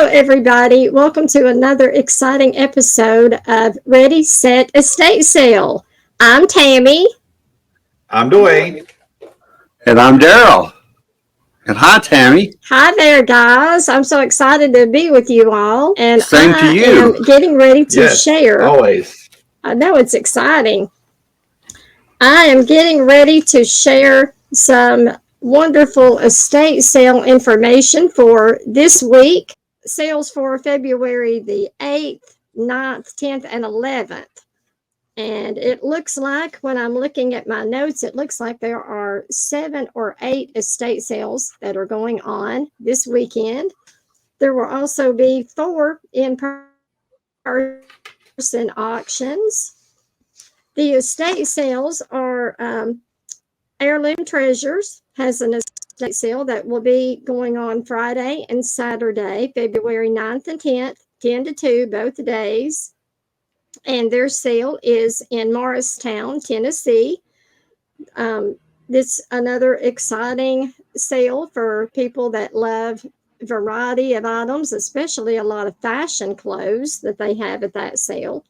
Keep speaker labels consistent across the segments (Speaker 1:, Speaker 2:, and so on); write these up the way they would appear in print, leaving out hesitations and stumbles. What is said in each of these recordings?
Speaker 1: everybody. Welcome to another exciting episode of Ready, Set, Estate Sale. I'm Tammy.
Speaker 2: I'm Dwayne.
Speaker 3: And I'm Daryl. And hi, Tammy.
Speaker 1: Hi there, guys. I'm so excited to be with you all. And
Speaker 3: Same to
Speaker 1: I am
Speaker 3: you.
Speaker 1: getting ready to
Speaker 2: Yes,
Speaker 1: share.
Speaker 2: always.
Speaker 1: I know it's exciting. I am getting ready to share some wonderful estate sale information for this week. Sales for February the 8th, 9th, 10th, and 11th. And it looks like, when I'm looking at my notes, it looks like there are 7 or 8 estate sales that are going on this weekend. There will also be 4 in person auctions. The estate sales are Heirloom Treasures has an estate sale that will be going on Friday and Saturday, February 9th and 10th, 10 to 2, both days. And their sale is in Morristown, Tennessee. This another exciting sale for people that love variety of items, especially a lot of fashion clothes that they have at that sale.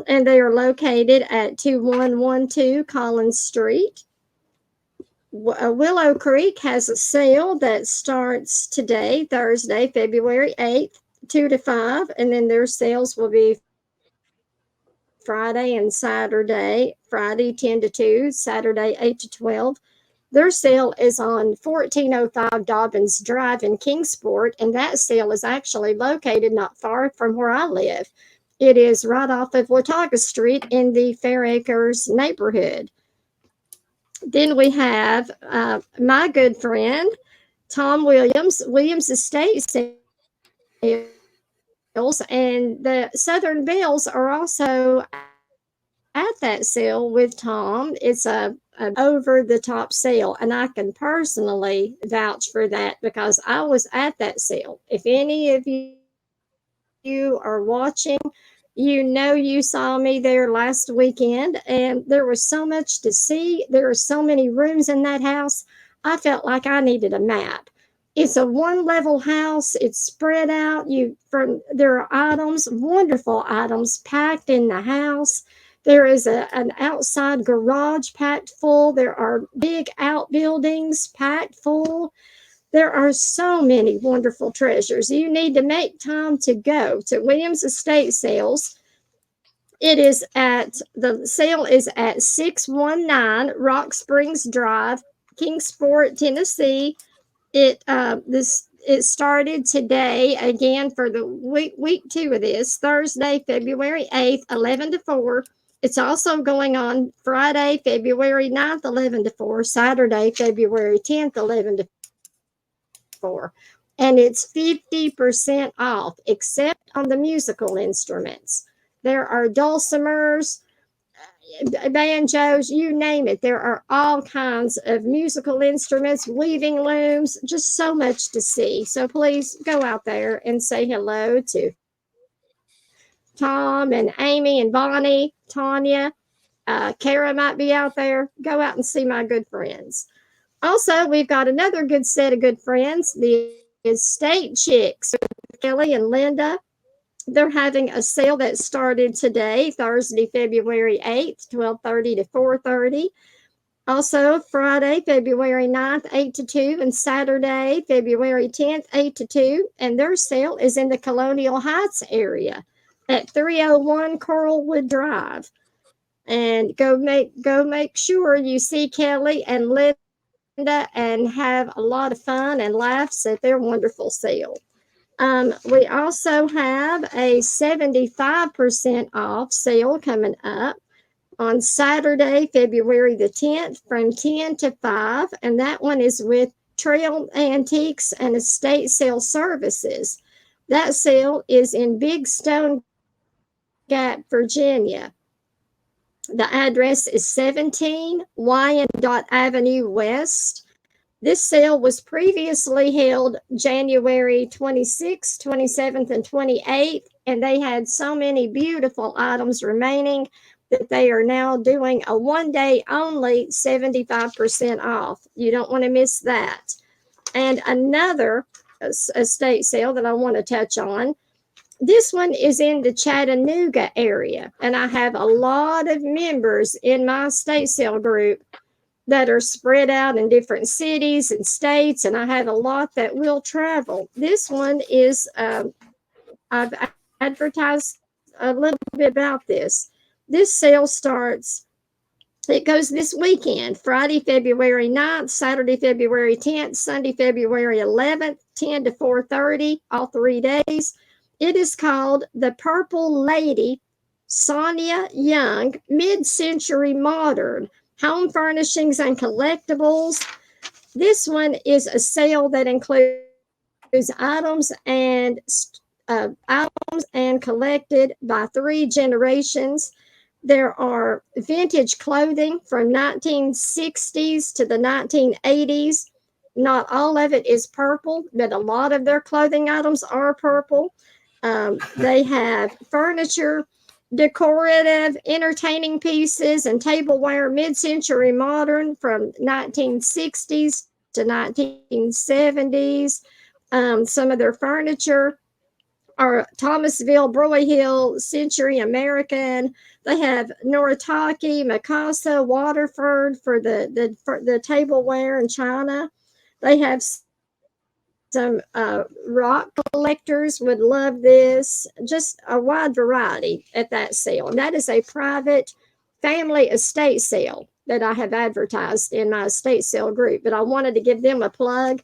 Speaker 1: And they are located at 2112 Collins Street. Willow Creek has a sale that starts today, Thursday, February 8th, 2 to 5, and then their sales will be Friday and Saturday, Friday 10 to 2, Saturday 8 to 12. Their sale is on 1405 Dobbins Drive in Kingsport, and that sale is actually located not far from where I live. It is right off of Watauga Street in the Fair Acres neighborhood. Then we have my good friend, Tom Williams Estate Sales, and the Southern Bells are also at that sale with Tom. It's a over the top sale, and I can personally vouch for that because I was at that sale. If any of you are watching, you know you saw me there last weekend, and there was so much to see. There are so many rooms in that house. I felt like I needed a map. It's a one level house. It's spread out. There are items, wonderful items packed in the house. There is an outside garage packed full. There are big outbuildings packed full. There are so many wonderful treasures. You need to make time to go to Williams Estate Sales. The sale is at 619 Rock Springs Drive, Kingsport, Tennessee. It started today again for the week 2 of this, Thursday, February 8th, 11 to 4. It's also going on Friday, February 9th, 11 to 4, Saturday, February 10th, 11 to 4. And it's 50% off, except on the musical instruments. There are dulcimers, banjos, you name it. There are all kinds of musical instruments, weaving looms, just so much to see. So please go out there and say hello to Tom and Amy and Bonnie, Tanya. Kara might be out there. Go out and see my good friends. Also, we've got another good set of good friends, the Estate Chicks, Kelly and Linda. They're having a sale that started today, Thursday, February 8th, 12:30 to 4:30. Also, Friday, February 9th, 8 to 2, and Saturday, February 10th, 8 to 2. And their sale is in the Colonial Heights area at 301 Coralwood Drive. And go make sure you see Kelly and Linda and have a lot of fun and laughs at their wonderful sale. We also have a 75% off sale coming up on Saturday, February the 10th from 10 to 5, and that one is with Trail Antiques and Estate Sale Services. That sale is in Big Stone Gap, Virginia. The address is 17 Wyandotte Avenue West. This sale was previously held January 26th, 27th, and 28th, and they had so many beautiful items remaining that they are now doing a one-day only 75% off. You don't want to miss that. And another estate sale that I want to touch on. This one is in the Chattanooga area, and I have a lot of members in my estate sale group that are spread out in different cities and states, and I have a lot that will travel. This one is, I've advertised a little bit about this. This sale starts, it goes this weekend, Friday, February 9th, Saturday, February 10th, Sunday, February 11th, 10 to 4:30, all 3 days. It is called The Purple Lady, Sonia Young, Mid-Century Modern, Home Furnishings and Collectibles. This one is a sale that includes items and collected by 3 generations. There are vintage clothing from 1960s to the 1980s. Not all of it is purple, but a lot of their clothing items are purple. They have furniture, decorative, entertaining pieces, and tableware, mid-century modern from 1960s to 1970s. Some of their furniture are Thomasville, Broyhill, Century American. They have Noritake, Mikasa, Waterford for the tableware and china. They have some rock collectors would love this. Just a wide variety at that sale. And that is a private family estate sale that I have advertised in my estate sale group. But I wanted to give them a plug.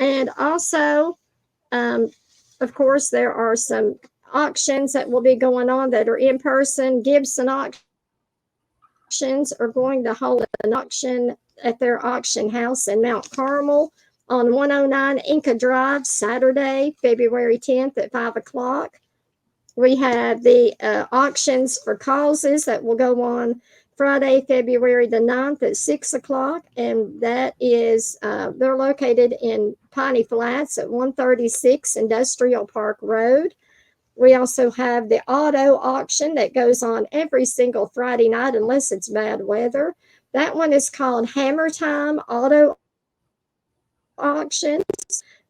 Speaker 1: And also, of course, there are some auctions that will be going on that are in person. Gibson Auctions are going to hold an auction at their auction house in Mount Carmel on 109 Inca Drive, Saturday, February 10th at 5 o'clock. We have the auctions for causes that will go on Friday, February the 9th at 6 o'clock. And that is, they're located in Piney Flats at 136 Industrial Park Road. We also have the auto auction that goes on every single Friday night unless it's bad weather. That one is called Hammer Time Auto Auctions.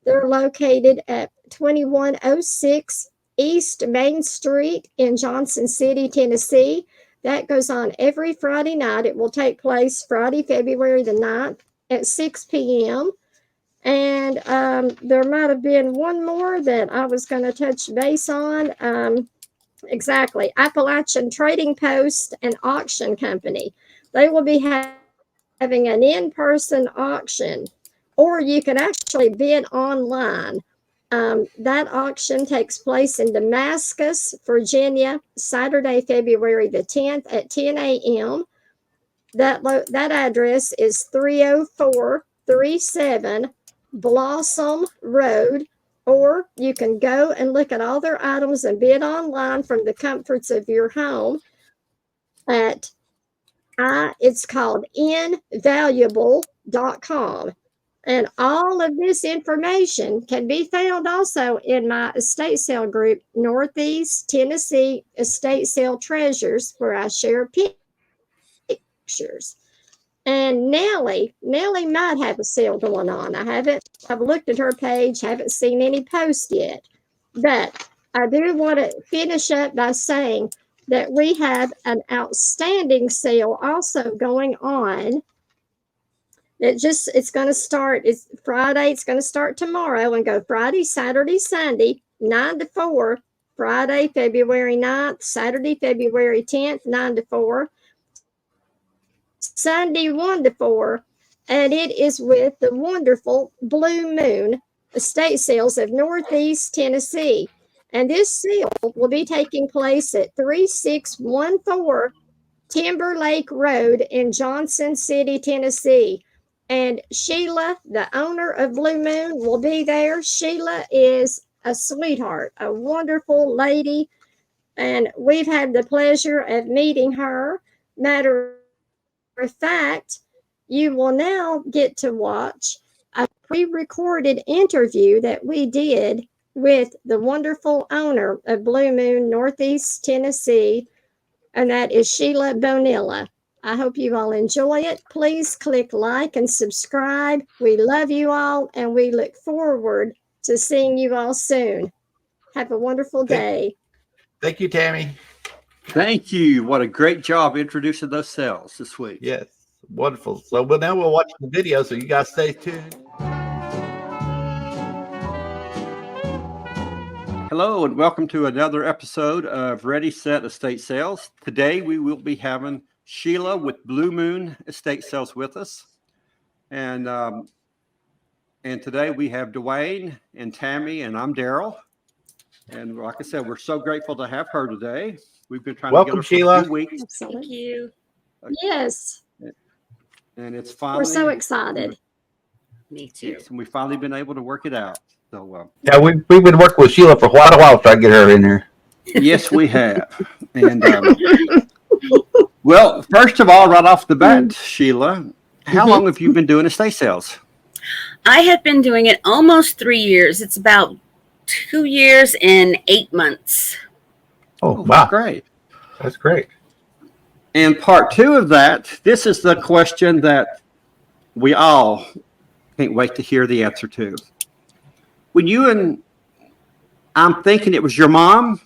Speaker 1: They're located at 2106 East Main Street in Johnson City, Tennessee. That goes on every Friday night. It will take place Friday, February the 9th at 6 p.m. And there might have been one more that I was going to touch base on. Exactly. Appalachian Trading Post and Auction Company. They will be having an in-person auction, or you can actually bid online. That auction takes place in Damascus, Virginia, Saturday, February the 10th at 10 a.m. That address is 30437 Blossom Road, or you can go and look at all their items and bid online from the comforts of your home at it's called invaluable.com. And all of this information can be found also in my estate sale group, Northeast Tennessee Estate Sale Treasures, where I share pictures. And Nellie might have a sale going on. I've looked at her page, haven't seen any posts yet. But I do want to finish up by saying that we have an outstanding sale also going on. It's going to start, it's Friday, it's going to start tomorrow and go Friday, Saturday, Sunday, 9 to 4, Friday, February 9th, Saturday, February 10th, 9 to 4, Sunday, 1 to 4, and it is with the wonderful Blue Moon Estate Sales of Northeast Tennessee. And this sale will be taking place at 3614 Timberlake Road in Johnson City, Tennessee. And Sheila, the owner of Blue Moon, will be there. Sheila is a sweetheart, a wonderful lady, and we've had the pleasure of meeting her. Matter of fact, you will now get to watch a pre-recorded interview that we did with the wonderful owner of Blue Moon, Northeast Tennessee, and that is Sheila Bonilla. I hope you all enjoy it. Please click like and subscribe. We love you all, and we look forward to seeing you all soon. Have a wonderful day.
Speaker 2: Thank you, Tammy.
Speaker 3: Thank you. What a great job introducing those cells this week.
Speaker 2: Yes, wonderful. So, but now we'll watch the video. So you guys stay tuned.
Speaker 3: Hello, and welcome to another episode of Ready, Set, Estate Sales. Today, we will be having Sheila with Blue Moon Estate Sales with us. And today we have Dwayne and Tammy, and I'm Daryl. And like I said, we're so grateful to have her today. We've been trying to get her for
Speaker 2: Sheila.
Speaker 3: a few weeks.
Speaker 1: Absolutely.
Speaker 4: Thank you.
Speaker 1: Yes,
Speaker 3: And it's finally.
Speaker 1: we're so excited.
Speaker 4: Me too.
Speaker 3: Yes, and we've finally been able to work it out. So,
Speaker 2: Yeah, we've been working with Sheila for quite a while to try to get her in here.
Speaker 3: yes, we have. And well, first of all, right off the bat, Sheila, how long have you been doing estate sales?
Speaker 4: I have been doing it almost 3 years. It's about 2 years and 8 months.
Speaker 2: Oh, wow.
Speaker 3: Great.
Speaker 2: That's great.
Speaker 3: And part two of that, this is the question that we all can't wait to hear the answer to. When you and I'm thinking it was your mom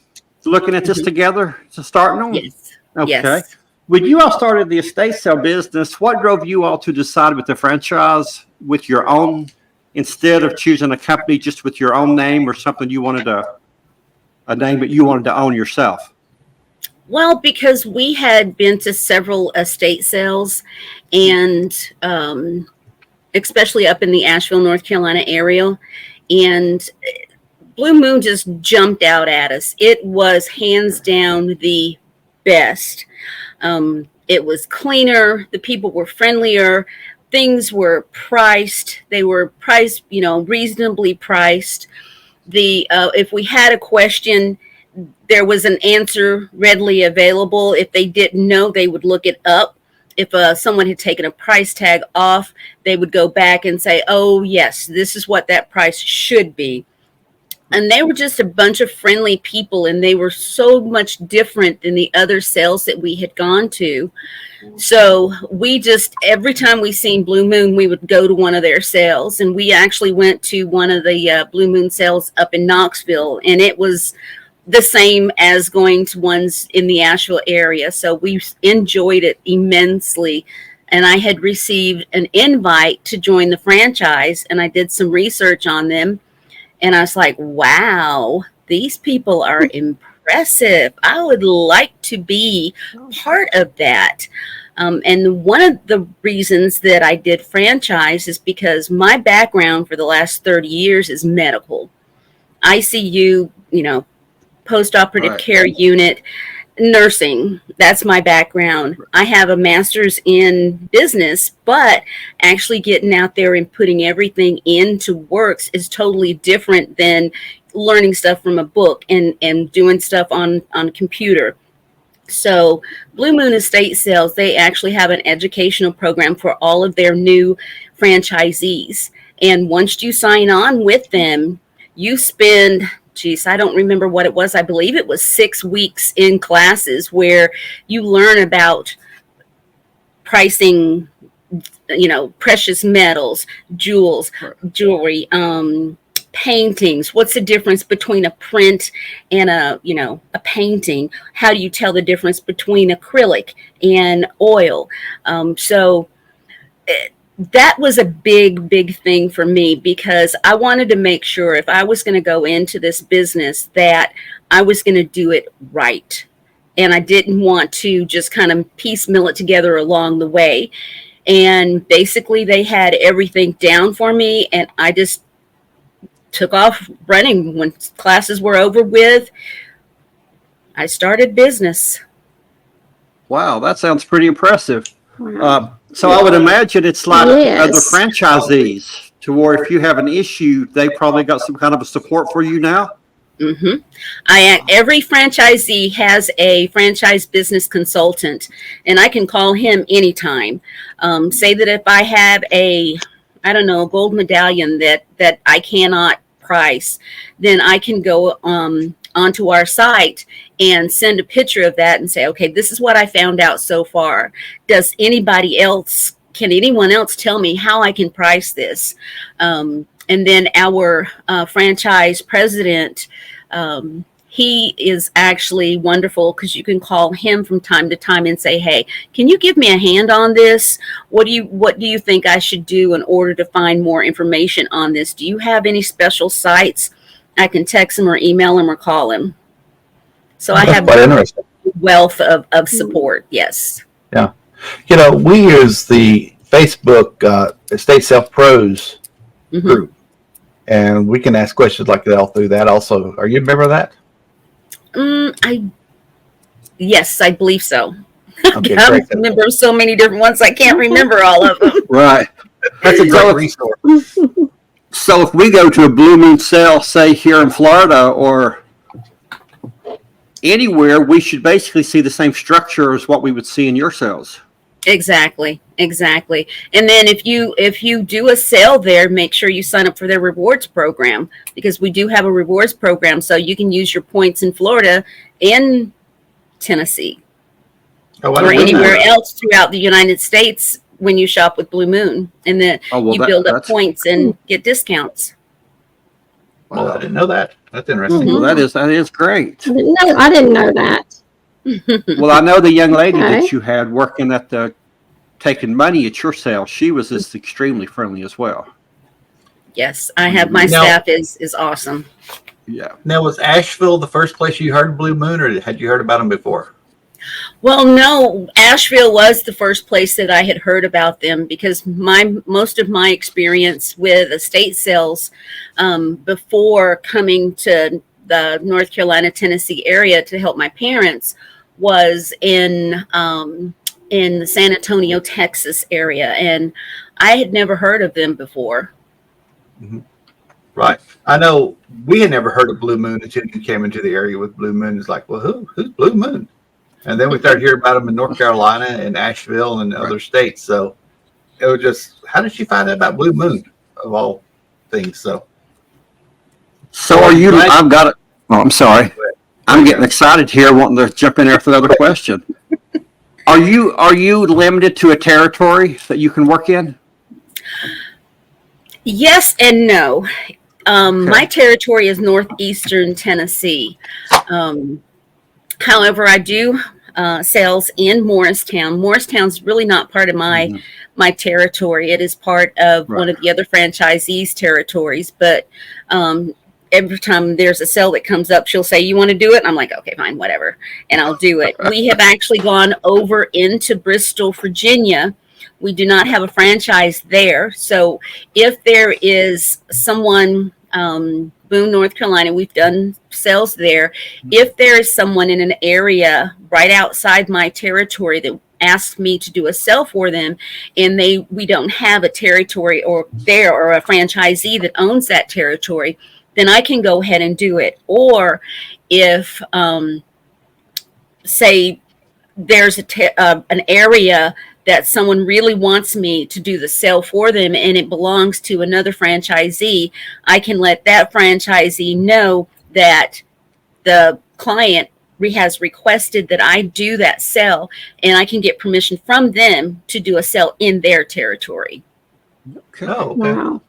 Speaker 3: looking at this together to start on?
Speaker 4: Yes.
Speaker 3: Okay.
Speaker 4: Yes.
Speaker 3: When you all started the estate sale business, what drove you all to decide with the franchise with your own, instead of choosing a company just with your own name or something you wanted a name that you wanted to own yourself?
Speaker 4: Well, because we had been to several estate sales, and especially up in the Asheville, North Carolina area, and Blue Moon just jumped out at us. It was hands down the best. It was cleaner. The people were friendlier. Things were priced. They were priced, reasonably priced. If we had a question, there was an answer readily available. If they didn't know, they would look it up. If someone had taken a price tag off, they would go back and say, oh, yes, this is what that price should be. And they were just a bunch of friendly people, and they were so much different than the other sales that we had gone to. So we just, every time we seen Blue Moon, we would go to one of their sales. And we actually went to one of the Blue Moon sales up in Knoxville, and it was the same as going to ones in the Asheville area. So we enjoyed it immensely. And I had received an invite to join the franchise, and I did some research on them. And I was like, wow, these people are impressive. I would like to be part of that. And one of the reasons that I did franchise is because my background for the last 30 years is medical. ICU, post-operative care unit, nursing. That's my background. I have a master's in business, but actually getting out there and putting everything into works is totally different than learning stuff from a book and doing stuff on a computer. So Blue Moon Estate Sales, they actually have an educational program for all of their new franchisees. And once you sign on with them, you spend, I don't remember what it was. I believe it was 6 weeks in classes where you learn about pricing, precious metals, jewels, jewelry, paintings. What's the difference between a print and a painting? How do you tell the difference between acrylic and oil? That was a big thing for me, because I wanted to make sure if I was going to go into this business that I was going to do it right. And I didn't want to just kind of piecemeal it together along the way. And basically they had everything down for me, and I just took off running. When classes were over with, I started business.
Speaker 3: Wow, that sounds pretty impressive. So I would imagine it's like other franchisees, to where if you have an issue, they probably got some kind of a support for you now.
Speaker 4: Mm-hmm. Every franchisee has a franchise business consultant, and I can call him anytime. Say that if I have a gold medallion that I cannot price, then I can go onto our site and send a picture of that and say, okay, this is what I found out so far. Can anyone else tell me how I can price this? and then our franchise president, he is actually wonderful because you can call him from time to time and say, hey, can you give me a hand on this? What do you think I should do in order to find more information on this? Do you have any special sites? I can text him or email him or call him. So I
Speaker 2: That's
Speaker 4: have
Speaker 2: quite
Speaker 4: a
Speaker 2: interesting.
Speaker 4: wealth of support. Yes.
Speaker 2: Yeah. You know, we use the Facebook Estate Self Pros
Speaker 4: Mm-hmm.
Speaker 2: group, and we can ask questions like that all through that. Also, are you a member of that?
Speaker 4: Yes, I believe so.
Speaker 2: Okay,
Speaker 4: I'm
Speaker 2: great.
Speaker 4: a member of so many different ones, I can't remember all of them.
Speaker 3: Right.
Speaker 2: That's a great
Speaker 3: So,
Speaker 2: resource.
Speaker 3: so if we go to a Blue Moon sale, say here in Florida or anywhere, we should basically see the same structure as what we would see in your sales.
Speaker 4: Exactly. And then if you do a sale there, make sure you sign up for their rewards program, because we do have a rewards program, so you can use your points in Florida and Tennessee
Speaker 2: Oh, I
Speaker 4: or
Speaker 2: didn't know
Speaker 4: anywhere
Speaker 2: that.
Speaker 4: else throughout the United States when you shop with Blue Moon, and then you build up points and get discounts.
Speaker 2: Well, I didn't know that. That's interesting.
Speaker 3: Well, that is great.
Speaker 1: I didn't know that.
Speaker 3: Well, I know the young lady
Speaker 1: Okay.
Speaker 3: that you had working at the taking money at your sale. She was just extremely friendly as well.
Speaker 4: Yes, I have my
Speaker 2: Now-
Speaker 4: staff is awesome.
Speaker 3: Yeah.
Speaker 2: Now, was Asheville the first place you heard of Blue Moon, or had you heard about them before?
Speaker 4: Well, no, Asheville was the first place that I had heard about them, because most of my experience with estate sales before coming to the North Carolina, Tennessee area to help my parents was in the San Antonio, Texas area, and I had never heard of them before.
Speaker 2: Right. I know we had never heard of Blue Moon until you came into the area with Blue Moon. It's like, well, who's Blue Moon? And then we started hearing about them in North Carolina and Asheville and other states. So it was just, how did she find out about Blue Moon of all things? So
Speaker 3: So are you? I've got it. Oh, I'm sorry. I'm getting excited here, wanting to jump in there for another question. Are you limited to a territory that you can work in?
Speaker 4: Yes and no. My territory is northeastern Tennessee. However, I do sales in Morristown. Morristown's really not part of my territory. It is part of one of the other franchisees' territories. But every time there's a sale that comes up, she'll say, "You want to do it?" And I'm like, "Okay, fine, whatever," and I'll do it. We have actually gone over into Bristol, Virginia. We do not have a franchise there. So if there is someone, Boone, North Carolina, we've done sales there. If there is someone in an area right outside my territory that asks me to do a sale for them, and we don't have a territory or a franchisee that owns that territory, then I can go ahead and do it. Or if, say, there's an area that someone really wants me to do the sale for them and it belongs to another franchisee, I can let that franchisee know that the client has requested that I do that sale, and I can get permission from them to do a sale in their territory.
Speaker 3: Okay.
Speaker 2: oh, okay.
Speaker 1: Wow.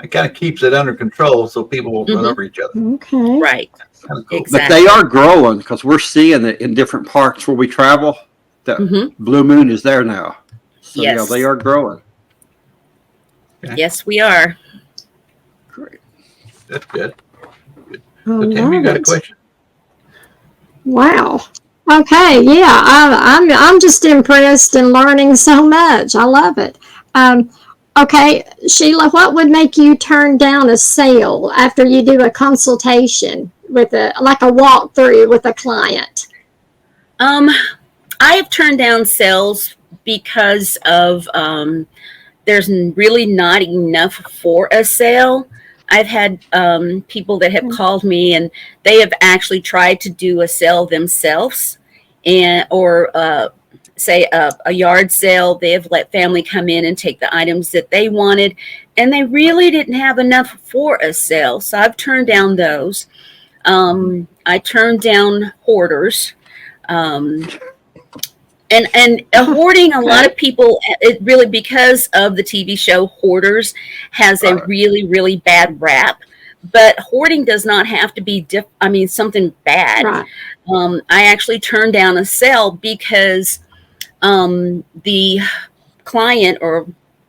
Speaker 2: It kind of keeps it under control so people won't run over each other.
Speaker 1: Okay.
Speaker 4: Right.
Speaker 2: Kind of cool.
Speaker 3: But
Speaker 4: Exactly.
Speaker 3: they are growing because we're seeing it in different parts where we travel. The Blue Moon is there now. So
Speaker 4: Yes.
Speaker 3: yeah, they are growing.
Speaker 4: Yes, we are.
Speaker 3: Great.
Speaker 2: That's good.
Speaker 1: I
Speaker 2: So, Tim, you
Speaker 1: love
Speaker 2: got a
Speaker 1: it.
Speaker 2: question?
Speaker 1: Wow. Okay. Yeah. I'm just impressed and learning so much. I love it. Okay, Sheila, what would make you turn down a sale after you do a consultation with a walkthrough with a client?
Speaker 4: I have turned down sales because of there's really not enough for a sale. I've had people that have called me and they have actually tried to do a sale themselves, or say a yard sale. They have let family come in and take the items that they wanted, and they really didn't have enough for a sale. So I've turned down those. I turned down hoarders. And hoarding, a lot of people, it really, because of the TV show Hoarders, has a really, really bad rap. But hoarding does not have to be, something bad.
Speaker 1: Right.
Speaker 4: I actually turned down a sale because the client or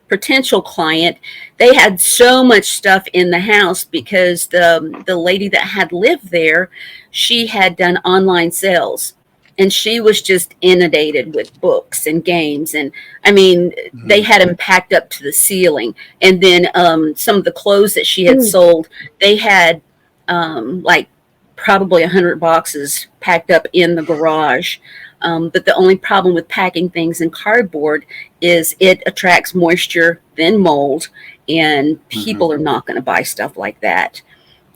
Speaker 4: potential client, they had so much stuff in the house because the lady that had lived there, she had done online sales. And she was just inundated with books and games. And they had them packed up to the ceiling. And then some of the clothes that she had sold, they had like probably 100 boxes packed up in the garage. But the only problem with packing things in cardboard is it attracts moisture, then mold, and people are not going to buy stuff like that.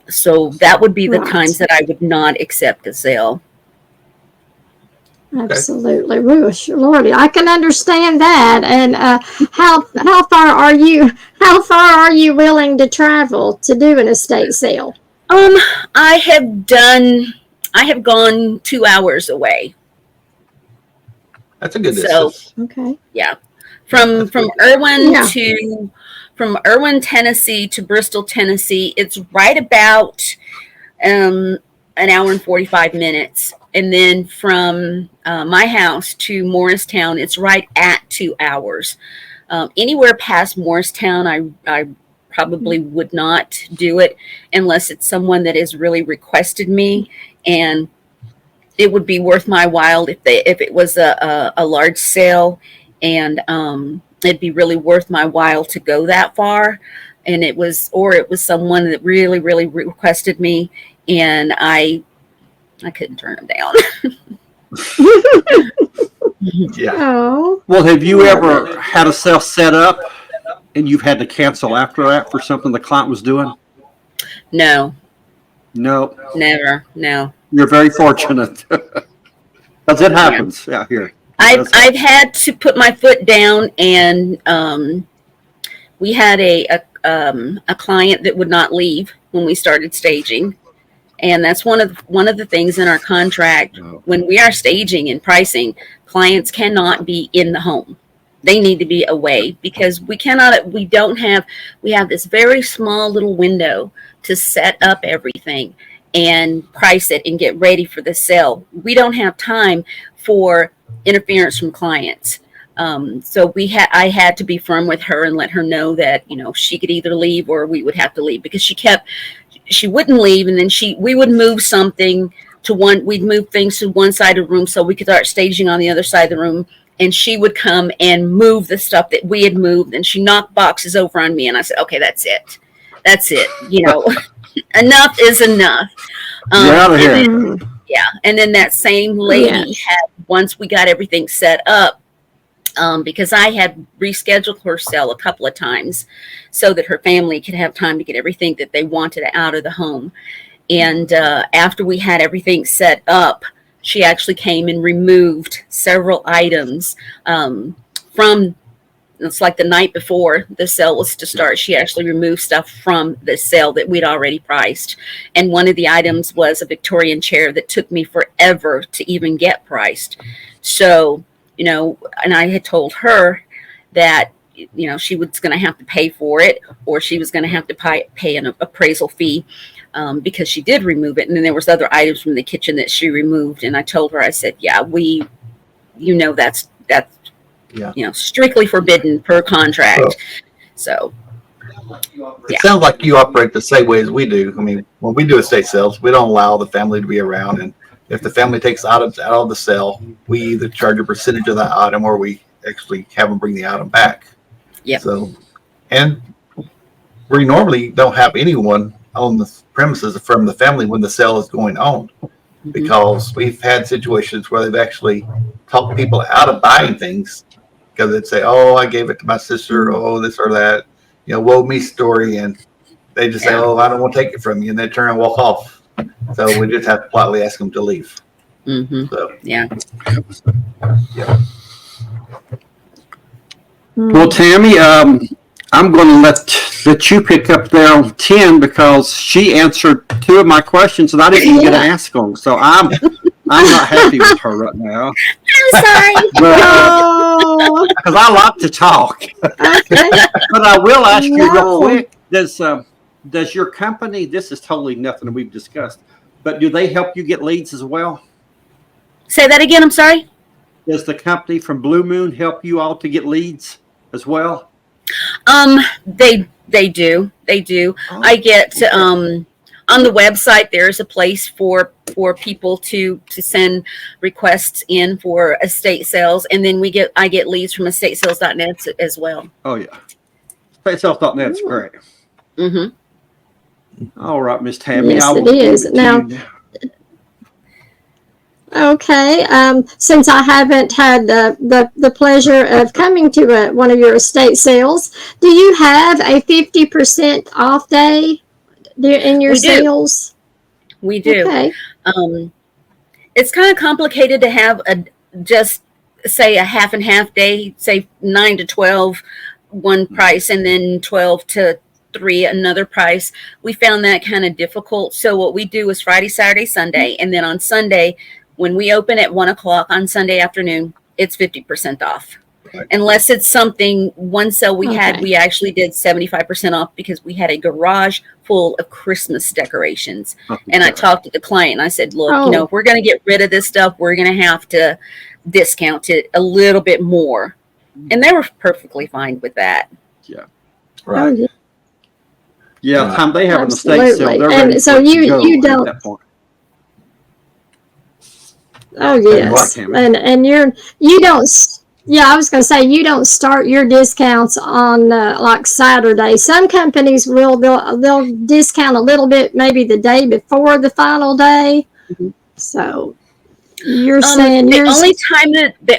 Speaker 4: So that would be the times that I would not accept a sale.
Speaker 1: Absolutely. Whoosh, Lordy, I can understand that. And how far are you willing to travel to do an estate sale?
Speaker 4: I have gone 2 hours away.
Speaker 2: That's a good
Speaker 4: So,
Speaker 2: distance.
Speaker 1: Okay.
Speaker 4: Yeah. From Irwin, Tennessee to Bristol, Tennessee, it's right about an hour and 45 minutes. And then from my house to Morristown, it's right at 2 hours. Anywhere past Morristown, I probably would not do it unless it's someone that has really requested me, and it would be worth my while if it was a large sale, and it'd be really worth my while to go that far. And it was someone that really, really requested me, and I couldn't turn them down.
Speaker 2: Yeah.
Speaker 1: Oh.
Speaker 3: Well, have you ever had a sale set up and you've had to cancel after that for something the client was doing?
Speaker 4: No,
Speaker 3: No.
Speaker 4: never. No.
Speaker 3: You're very fortunate. Because it happens out here.
Speaker 4: I've had to put my foot down, and we had a client that would not leave when we started staging. And that's one of the things in our contract. When we are staging and pricing, clients cannot be in the home. They need to be away, because we have this very small little window to set up everything and price it and get ready for the sale. We don't have time for interference from clients. So I had to be firm with her and let her know that, she could either leave or we would have to leave, because she wouldn't leave. And then we would move something we'd move things to one side of the room so we could start staging on the other side of the room. And she would come and move the stuff that we had moved, and she knocked boxes over on me. And I said, okay, that's it. Enough is enough.
Speaker 3: You're out of here.
Speaker 4: Yeah. And then that same lady had, once we got everything set up, because I had rescheduled her sale a couple of times so that her family could have time to get everything that they wanted out of the home. And after we had everything set up, she actually came and removed several items from, it's like the night before the sale was to start. She actually removed stuff from the sale that we'd already priced. And one of the items was a Victorian chair that took me forever to even get priced. So, and I had told her that, she was going to have to pay for it, or she was going to have to pay an appraisal fee, because she did remove it. And then there was other items from the kitchen that she removed. And I told her, I said, that's strictly forbidden per contract. So
Speaker 2: it sounds like you operate the same way as we do. I mean, when we do estate sales, we don't allow the family to be around, and if the family takes items out of the sale, we either charge a percentage of that item or we actually have them bring the item back.
Speaker 4: Yeah.
Speaker 2: So, and we normally don't have anyone on the premises from the family when the sale is going on, because we've had situations where they've actually talked people out of buying things because they'd say, "Oh, I gave it to my sister," "Oh, this or that," woe me story, and they just say, "Oh, I don't want to take it from you," and they turn and walk off. So we just have to politely ask them to leave. So,
Speaker 4: yeah.
Speaker 3: Well, Tammy, I'm going to let you pick up there on 10, because she answered 2 of my questions and I didn't even get to ask them. So I'm not happy with her right now.
Speaker 4: I'm sorry.
Speaker 1: Oh,
Speaker 3: Because I like to talk.
Speaker 1: okay.
Speaker 3: But I will ask you real
Speaker 1: No.
Speaker 3: quick, does your company, this is totally nothing that we've discussed, but do they help you get leads as well?
Speaker 4: Say that again. I'm sorry.
Speaker 3: Does the company from Blue Moon help you all to get leads as well?
Speaker 4: They do. They do.
Speaker 3: Oh,
Speaker 4: I get
Speaker 3: okay.
Speaker 4: on the website. There's a place for people to send requests in for estate sales, and then I get leads from estatesales.net as well.
Speaker 3: Oh yeah. SpaceHealth.net is great.
Speaker 4: Mm-hmm.
Speaker 3: All right, Miss Tammy.
Speaker 1: Yes,
Speaker 3: I will
Speaker 1: it
Speaker 3: give
Speaker 1: is.
Speaker 3: it to
Speaker 1: Now,
Speaker 3: you.
Speaker 1: okay. Since I haven't had the pleasure of coming to one of your estate sales, do you have a 50% off day in your
Speaker 4: We do.
Speaker 1: sales?
Speaker 4: We do.
Speaker 1: Okay.
Speaker 4: It's kind of complicated to have just say a half and half day, say 9 to 12 one price, and then 12 to 3 another price. We found that kind of difficult. So what we do is Friday, Saturday, Sunday, and then on Sunday, when we open at 1 o'clock on Sunday afternoon, it's 50% off.
Speaker 2: Right.
Speaker 4: Unless it's something, one sale we had,
Speaker 1: Okay.
Speaker 4: we actually did 75% off because we had a garage full of Christmas decorations. And I talked to the client and I said, look,
Speaker 1: Oh.
Speaker 4: if we're going to get rid of this stuff, we're going to have to discount it a little bit more. And they were perfectly fine with that.
Speaker 2: Right.
Speaker 1: Oh, yeah.
Speaker 3: Yeah, time they have an estate
Speaker 1: Absolutely.
Speaker 3: sale, they're
Speaker 1: And
Speaker 3: ready
Speaker 1: so
Speaker 3: for it to
Speaker 1: you
Speaker 3: go
Speaker 1: don't-
Speaker 3: at that point.
Speaker 1: Oh, yes.
Speaker 3: Tammy.
Speaker 1: And you don't, yeah, I was going to say, you don't start your discounts on like Saturday. Some companies they'll discount a little bit maybe the day before the final day.
Speaker 4: Mhm.
Speaker 1: So you're saying
Speaker 4: the
Speaker 1: yours.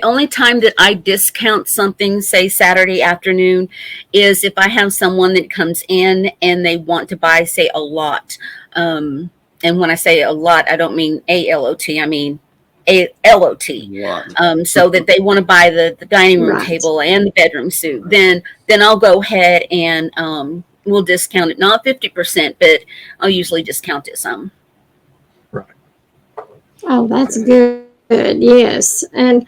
Speaker 4: only time that I discount something, say Saturday afternoon, is if I have someone that comes in and they want to buy, say, a lot. And when I say a lot, I don't mean ALOT, I mean ALOT.
Speaker 3: Right.
Speaker 4: So that they want to buy the dining room
Speaker 1: Right.
Speaker 4: table and the bedroom suite. Then I'll go ahead and we'll discount it, not 50%, but I'll usually discount it some.
Speaker 1: Oh, that's good. Yes. And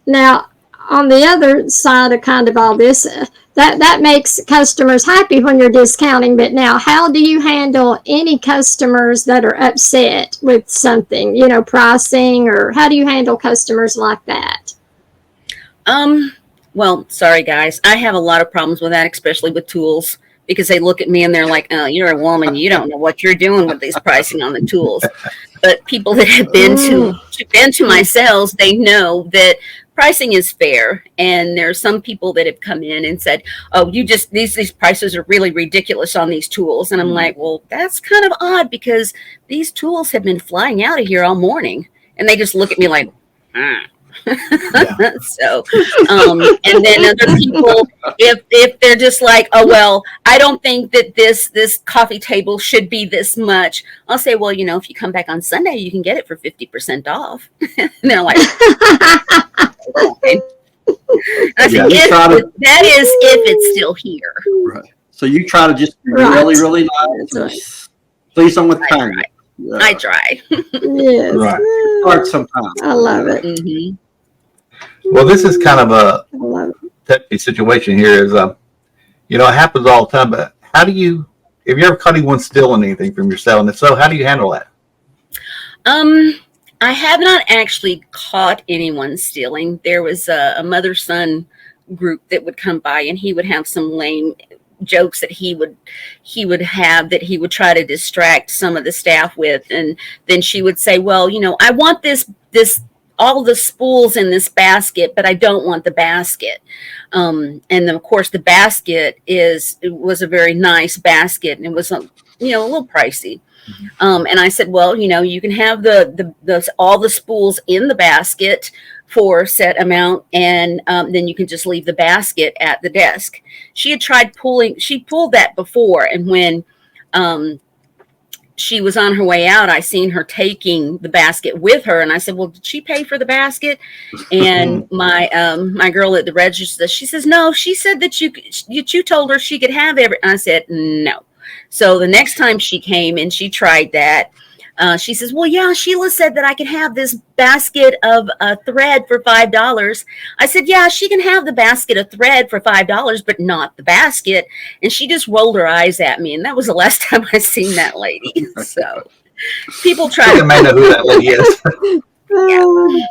Speaker 1: now, on the other side of kind of all this, that makes customers happy when you're discounting. But now, how do you handle any customers that are upset with something, pricing, or how do you handle customers like that?
Speaker 4: Well, sorry guys, I have a lot of problems with that, especially with tools, because they look at me and they're like, "Oh, you're a woman, you don't know what you're doing with these pricing on the tools." But people that have been to my sales, they know that pricing is fair. And there are some people that have come in and said, "Oh, these prices are really ridiculous on these tools." And I'm like, "Well, that's kind of odd because these tools have been flying out of here all morning." And they just look at me like, ah. So, and then other people, if they're just like, "Oh, well, I don't think that this coffee table should be this much," I'll say, "Well, if you come back on Sunday, you can get it for 50% off." And they're like, okay. I said, that is if it's still here.
Speaker 3: Right. So you try to just be
Speaker 1: Right.
Speaker 3: really, really nice.
Speaker 1: That's
Speaker 3: Please them with kindness. Yeah.
Speaker 4: I try.
Speaker 1: Yes.
Speaker 2: Right.
Speaker 3: Hard sometimes.
Speaker 1: I love it.
Speaker 4: Mm-hmm.
Speaker 2: Well, this is kind of a
Speaker 1: I love it.
Speaker 2: touchy situation here. Is it happens all the time. But have you ever caught anyone stealing anything from your sale? And if so, how do you handle that?
Speaker 4: I have not actually caught anyone stealing. There was a mother-son group that would come by, and he would have some lame jokes that he would have that he would try to distract some of the staff with, and then she would say, "Well, I want this all the spools in this basket, but I don't want the basket." And then, of course, the basket was a very nice basket, and it was a little pricey. And I said, "Well, you can have all the spools in the basket for a set amount, and then you can just leave the basket at the desk." She had tried she pulled that before, and when she was on her way out, I seen her taking the basket with her, and I said, "Well, did she pay for the basket?" And my girl at the register, she says, "No, she said that you told her she could have every." And I said, "No." So the next time she came and she tried that, She says, well, yeah, Sheila said that I could have this basket of thread for $5. I said, yeah, she can have the basket of thread for $5, but not the basket. And she just rolled her eyes at me. And that was the last time I seen that lady. So people try
Speaker 2: I
Speaker 4: to.
Speaker 2: may know who that lady is.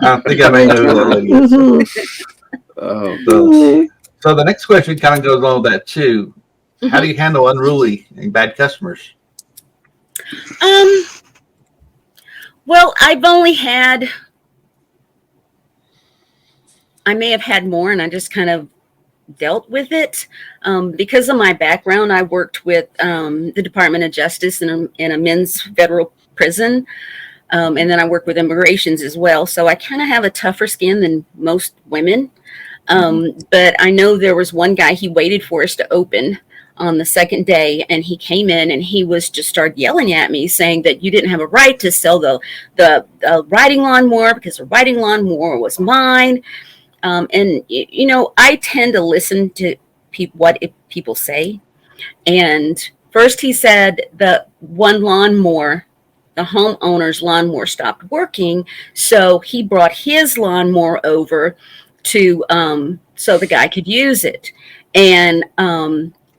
Speaker 2: I think I may know who that lady is. So the next question kind of goes on with that too. How do you handle unruly and bad customers?
Speaker 4: Well, I may have had more, and I just kind of dealt with it. Because of my background, I worked with the Department of Justice in a men's federal prison. And then I work with immigrations as well. So I kind of have a tougher skin than most women. But I know there was one guy, he waited for us to open on the second day, and he came in and he was just started yelling at me, saying that you didn't have a right to sell the riding lawnmower because the riding lawnmower was mine. And I tend to listen to what people say. And first he said the one lawnmower, the homeowner's lawnmower stopped working, so he brought his lawnmower over to so the guy could use it. And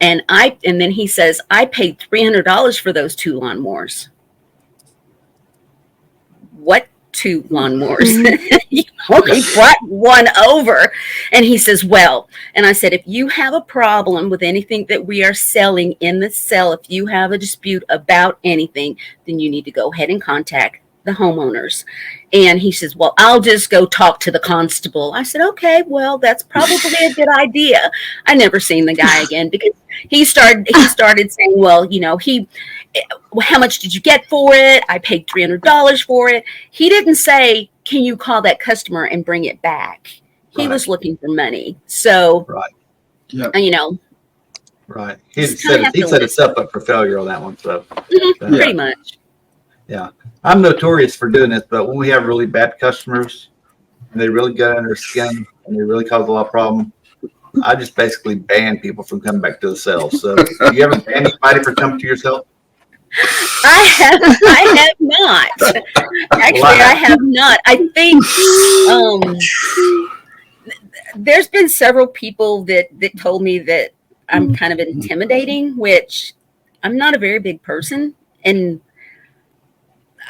Speaker 4: then he says, I paid $300 for those 2 lawnmowers. What 2 lawnmowers? He only brought one over. And he says, well, and I said, if you have a problem with anything that we are selling in the sale, if you have a dispute about anything, then you need to go ahead and contact the homeowners. And he says, well, I'll just go talk to the constable. I said, okay, well, that's probably a good idea. I never seen the guy again because he started saying, well, how much did you get for it? I paid $300 for it. He didn't say, can you call that customer and bring it back? He was looking for money. So,
Speaker 2: Right. He set himself up for failure on that one. So
Speaker 4: pretty much.
Speaker 2: Yeah. I'm notorious for doing this, but when we have really bad customers and they really get under skin and they really cause a lot of problem, I just basically ban people from coming back to the cell. So do you ever ban anybody for coming to your cell?
Speaker 4: I have not. Actually, I have not. I think there's been several people that told me that I'm kind of intimidating, which I'm not a very big person. And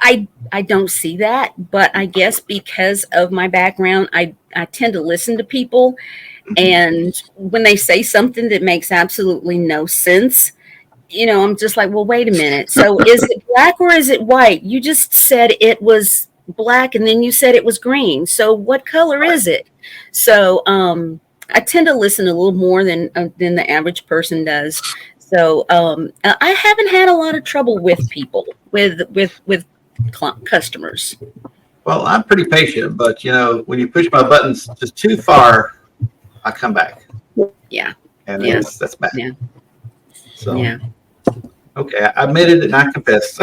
Speaker 4: I don't see that, but I guess because of my background, I tend to listen to people. And when they say something that makes absolutely no sense, I'm just like, well, wait a minute. So is it black or is it white? You just said it was black and then you said it was green. So what color is it? So I tend to listen a little more than the average person does. So I haven't had a lot of trouble with people, with customers.
Speaker 2: Well, I'm pretty patient, but when you push my buttons just too far, I come back.
Speaker 4: Yeah.
Speaker 2: And that's bad.
Speaker 4: Yeah.
Speaker 2: So,
Speaker 4: yeah.
Speaker 2: Okay, I admitted it and I confessed.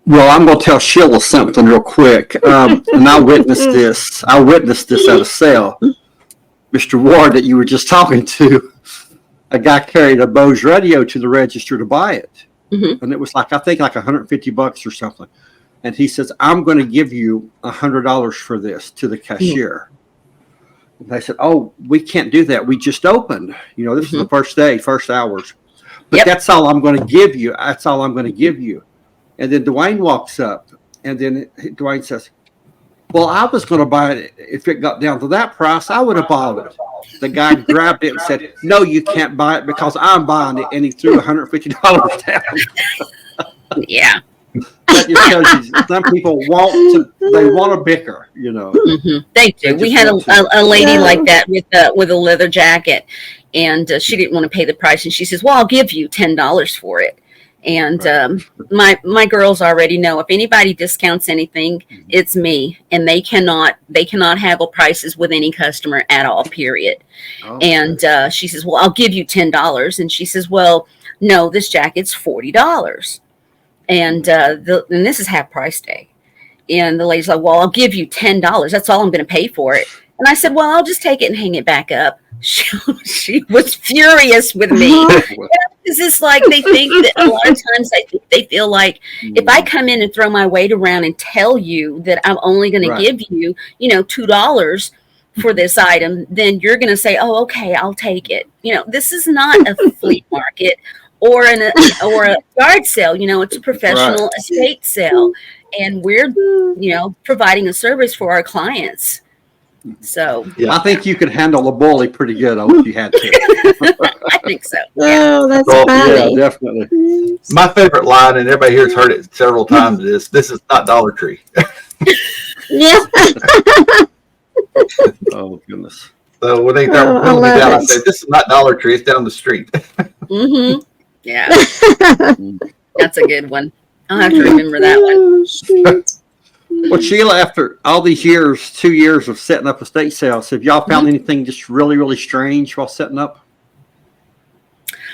Speaker 3: Well, I'm going to tell Sheila something real quick. And I witnessed this. at a sale. Mr. Ward that you were just talking to, a guy carried a Bose radio to the register to buy it. Mm-hmm. And it was I think $150 or something. And he says, I'm going to give you $100 for this to the cashier. Mm-hmm. And they said, oh, we can't do that. We just opened. This is the first day, first hours. But that's all I'm going to give you. That's all I'm going to give you. And then Dwayne walks up. And then Dwayne says, well, I was going to buy it. If it got down to that price, I would have bought it. The guy grabbed it and said, no, you can't buy it because I'm buying it. And he threw $150 down.
Speaker 4: Yeah.
Speaker 3: That just tells you some people want to bicker,
Speaker 4: Mm-hmm. They do. We had a lady like that with a leather jacket, and she didn't want to pay the price. And she says, well, I'll give you $10 for it. And my girls already know if anybody discounts anything, it's me, and they cannot haggle prices with any customer at all. Period. Okay. And she says, "Well, I'll give you $10," and she says, "Well, no, this jacket's $40." And this is half price day, and the lady's like, "Well, I'll give you $10. That's all I'm going to pay for it." And I said, "Well, I'll just take it and hang it back up." she was furious with me. Because it's like they think that a lot of times they feel like if I come in and throw my weight around and tell you that I'm only going to give you, $2 for this item, then you're going to say, oh, okay, I'll take it. This is not a flea market or a yard sale. It's a professional estate sale, and we're, providing a service for our clients. So
Speaker 3: I think you could handle a bully pretty good if you had to.
Speaker 4: I think so.
Speaker 1: Oh, that's funny.
Speaker 3: Yeah, definitely.
Speaker 2: My favorite line, and everybody here's heard it several times, is "This is not Dollar Tree."
Speaker 1: Yeah.
Speaker 3: Oh goodness.
Speaker 2: So when they start putting me down, I say, "This is not Dollar Tree. It's down the street."
Speaker 4: Yeah, that's a good one. I'll have to remember that one.
Speaker 3: Well, Sheila, after all these years, 2 years of setting up estate sales, have y'all found anything just really, really strange while setting up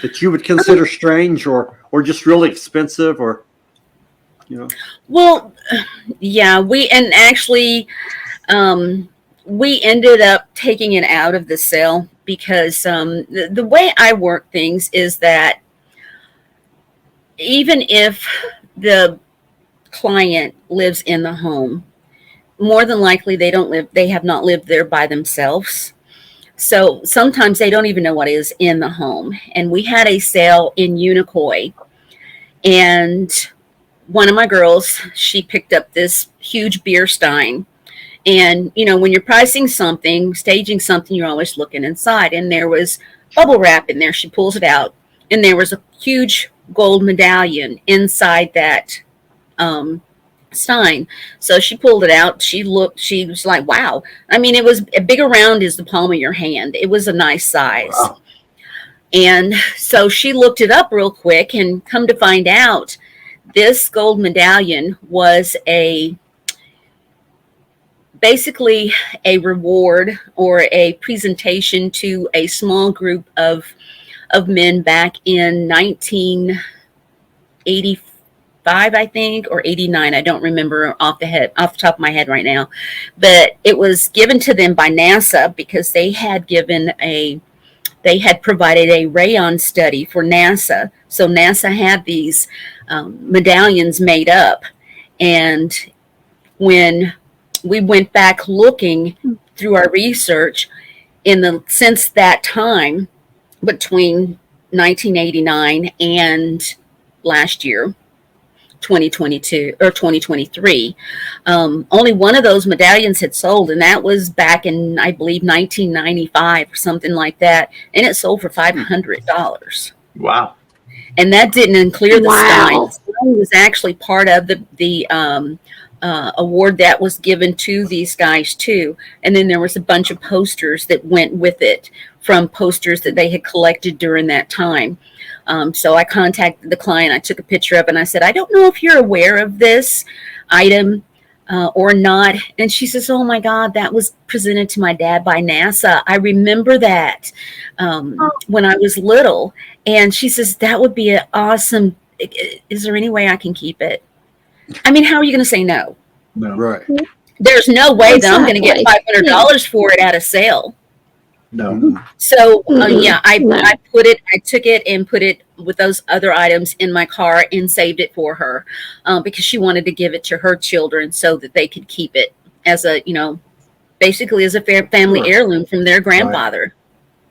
Speaker 3: that you would consider strange or just really expensive or,
Speaker 4: Well, yeah, we ended up taking it out of the sale because the way I work things is that even if the client lives in the home, more than likely they have not lived there by themselves. So sometimes they don't even know what is in the home. And we had a sale in Unicoi, and one of my girls, she picked up this huge beer stein. And, when you're pricing something, staging something, you're always looking inside. And there was bubble wrap in there. She pulls it out, and there was a huge gold medallion inside that stein. So she pulled it out. She was like, wow. I mean, it was big around as the palm of your hand. It was a nice size. Wow. And so she looked it up real quick, and come to find out, this gold medallion was basically a reward or a presentation to a small group of men back in 1985, I think, or 89. I don't remember off the top of my head right now. But it was given to them by NASA because they had provided a rayon study for NASA. So NASA had these medallions made up. And when we went back looking through our research since that time, between 1989 and last year, 2022 or 2023, only one of those medallions had sold, and that was back in, I believe, 1995 or something like that, and it sold for $500.
Speaker 2: Wow.
Speaker 4: And that didn't include the stein. The stein was actually part of the award that was given to these guys too. And then there was a bunch of posters that went with it, from posters that they had collected during that time. So I contacted the client. I took a picture of it, and I said, I don't know if you're aware of this item or not. And she says, oh my God, that was presented to my dad by NASA. I remember that when I was little. And she says, that would be an awesome. Is there any way I can keep it? I mean, how are you going to say no?
Speaker 2: No.
Speaker 3: Right.
Speaker 4: There's no way that I'm going to get $500 for it at a sale.
Speaker 2: No.
Speaker 4: So I took it and put it with those other items in my car and saved it for her because she wanted to give it to her children so that they could keep it as a, basically as a family heirloom from their grandfather.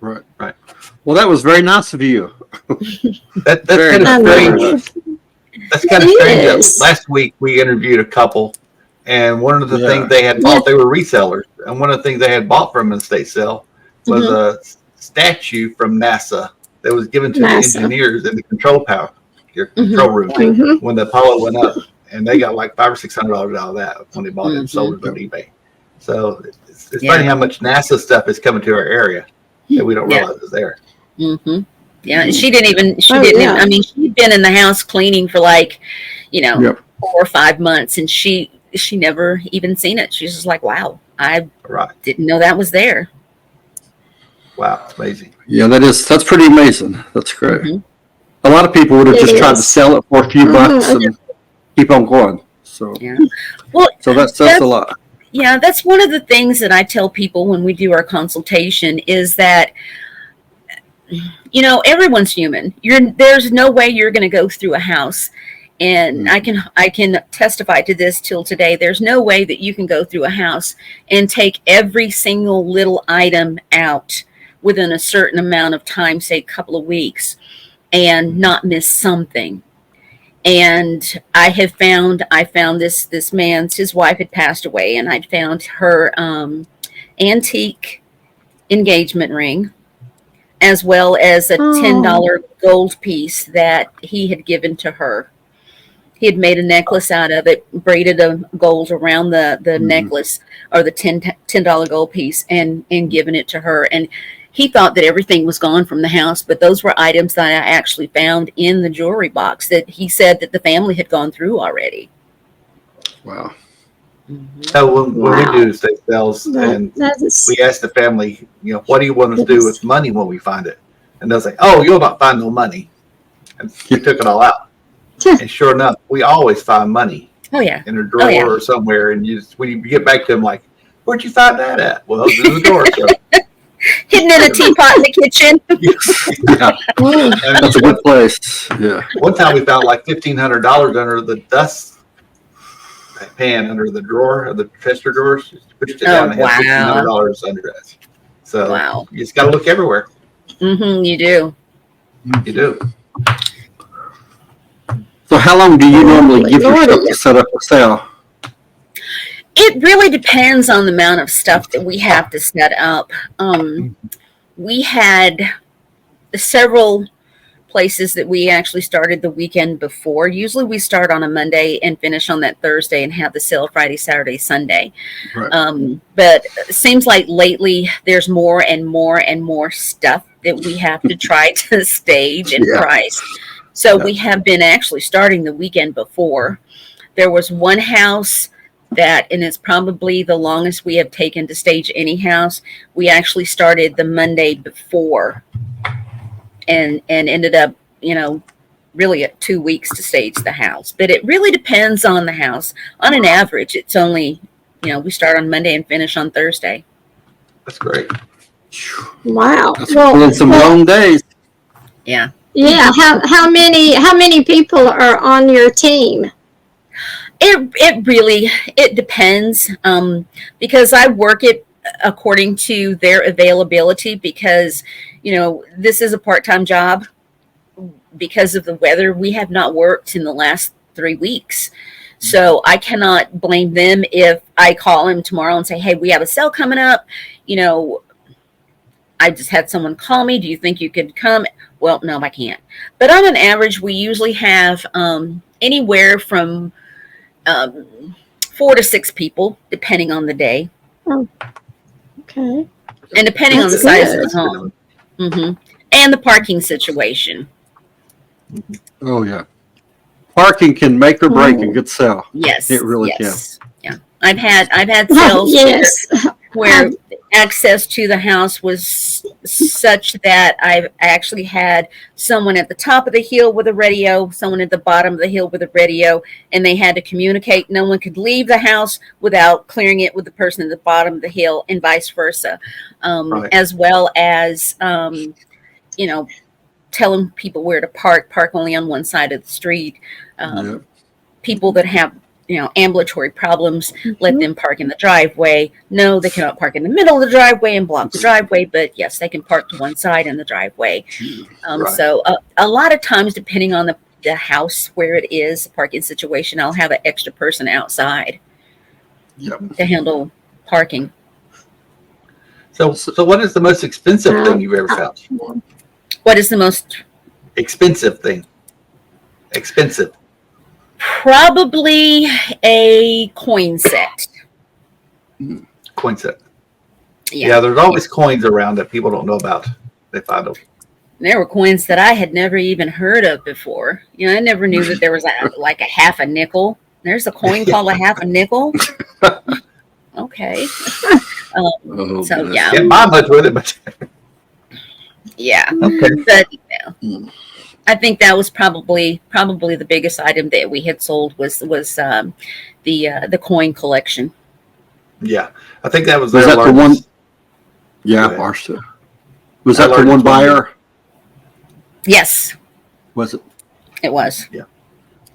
Speaker 3: Right. Well, that was very nice of you.
Speaker 2: That's kind of strange. That's kind of strange. Last week we interviewed a couple, and one of the things they had bought, they were resellers, and one of the things they had bought from an estate sale was a statue from NASA that was given to the engineers in the control room when the Apollo went up, and they got like $500 or $600 out of that when they bought it and sold it on eBay. So it's funny how much NASA stuff is coming to our area that we don't realize is there.
Speaker 4: Mm-hmm. Yeah, and she didn't. I mean, she'd been in the house cleaning for 4 or 5 months, and she never even seen it. She's just like, wow, I didn't know that was there.
Speaker 2: Wow, it's amazing.
Speaker 3: Yeah, that's pretty amazing. That's great. Mm-hmm. A lot of people would have just tried to sell it for a few bucks and keep on going. So
Speaker 4: well,
Speaker 3: so that's a lot.
Speaker 4: Yeah, that's one of the things that I tell people when we do our consultation is that, you know, everyone's human. There's no way you're going to go through a house, and I can testify to this till today. There's no way that you can go through a house and take every single little item out within a certain amount of time, say a couple of weeks, and not miss something. And I found this man's, his wife had passed away, and I found her antique engagement ring, as well as a $10 gold piece that he had given to her. He had made a necklace out of it, braided a gold around the necklace, or the $10 gold piece, and given it to her. And he thought that everything was gone from the house, but those were items that I actually found in the jewelry box that he said that the family had gone through already.
Speaker 3: Wow.
Speaker 2: So when we do estate sales, and we ask the family, you know, what do you want us to do with money when we find it? And they'll say, oh, you'll not find no money. And we took it all out. And sure enough, we always find money.
Speaker 4: Oh, yeah.
Speaker 2: In a drawer or somewhere. And when you get back to them, like, where'd you find that at? Well, it's in the drawer. So.
Speaker 4: Hidden in a teapot in the kitchen.
Speaker 3: Yeah. That's a good place. Yeah.
Speaker 2: One time we found like $1,500 under the dust pan under the drawer of the dresser drawers. Just pushed it down and had $1,500 under it. So you just got to look everywhere.
Speaker 4: You do.
Speaker 2: You do.
Speaker 3: So how long do you normally give yourself to set up a sale?
Speaker 4: It really depends on the amount of stuff that we have to set up. We had several places that we actually started the weekend before. Usually we start on a Monday and finish on that Thursday and have the sale Friday, Saturday, Sunday. Right. But it seems like lately there's more and more and more stuff that we have to try to stage and price. So we have been actually starting the weekend before. There was one house that, and it's probably the longest we have taken to stage any house. We actually started the Monday before and ended up, you know, really at 2 weeks to stage the house. But it really depends on the house. On an average, it's only, you know, we start on Monday and finish on Thursday.
Speaker 2: That's great.
Speaker 1: Wow.
Speaker 3: That's been some long days.
Speaker 4: Yeah.
Speaker 1: Yeah. How many people are on your team?
Speaker 4: It really depends, because I work it according to their availability, because, you know, this is a part-time job. Because of the weather, we have not worked in the last 3 weeks. So I cannot blame them if I call them tomorrow and say, hey, we have a sale coming up. You know, I just had someone call me. Do you think you could come? Well, no, I can't. But on an average, we usually have anywhere from 4 to 6 people, depending on the day.
Speaker 1: Oh, okay.
Speaker 4: And depending on the size of the home. And the parking situation.
Speaker 3: Oh, yeah. Parking can make or break a good sale.
Speaker 4: Yes.
Speaker 3: It really can.
Speaker 4: Yeah. I've had sales where access to the house was such that I've actually had someone at the top of the hill with a radio, someone at the bottom of the hill with a radio, and they had to communicate. No one could leave the house without clearing it with the person at the bottom of the hill, and vice versa. As well as, you know, telling people where to park only on one side of the street. People that have, you know, ambulatory problems, let them park in the driveway. No, they cannot park in the middle of the driveway and block the driveway, but yes, they can park to one side in the driveway. So a lot of times, depending on the house where it is, the parking situation, I'll have an extra person outside to handle parking.
Speaker 2: So what is the most expensive thing you've ever found?
Speaker 4: What is the most
Speaker 2: expensive thing? Expensive.
Speaker 4: Probably a coin set.
Speaker 2: Coin set. Yeah, there's always coins around that people don't know about. They find them.
Speaker 4: There were coins that I had never even heard of before. You know, I never knew that there was like a half a nickel. There's a coin called a half a nickel. Okay. So yeah.
Speaker 2: Can't buy much with it, but
Speaker 4: yeah.
Speaker 2: Okay.
Speaker 4: But I think that was probably the biggest item that we had sold was the coin collection.
Speaker 2: Yeah, I think that was
Speaker 3: Was
Speaker 2: their
Speaker 3: that the one?
Speaker 2: largest.
Speaker 3: Yeah,
Speaker 2: Go ahead.
Speaker 3: Barstow. Was
Speaker 2: Our
Speaker 3: that the one
Speaker 2: largest one.
Speaker 3: buyer?
Speaker 4: Yes,
Speaker 3: Was it?
Speaker 4: it was.
Speaker 2: Yeah.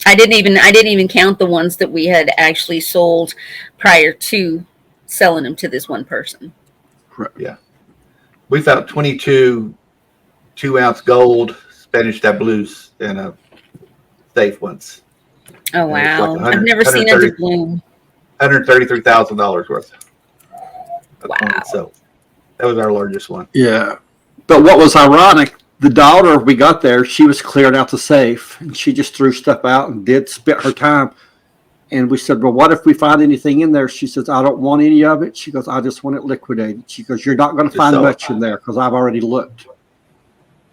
Speaker 4: I didn't even count the ones that we had actually sold prior to selling them to this one person.
Speaker 2: We found 22 2-ounce gold Spanish doubloons in a safe once.
Speaker 4: Oh
Speaker 2: And it was
Speaker 4: wow!
Speaker 2: like
Speaker 4: I've never seen a doubloon.
Speaker 2: $133,000 worth of
Speaker 4: Wow.
Speaker 2: coins. So that was our largest one.
Speaker 3: Yeah. But what was ironic, the daughter, we got there, she was clearing out the safe, and she just threw stuff out and did spit her time. And we said, well, what if we find anything in there? She says, I don't want any of it. She goes, I just want it liquidated. She goes, you're not going to
Speaker 2: Just
Speaker 3: find
Speaker 2: sell it.
Speaker 3: much in there because I've already looked.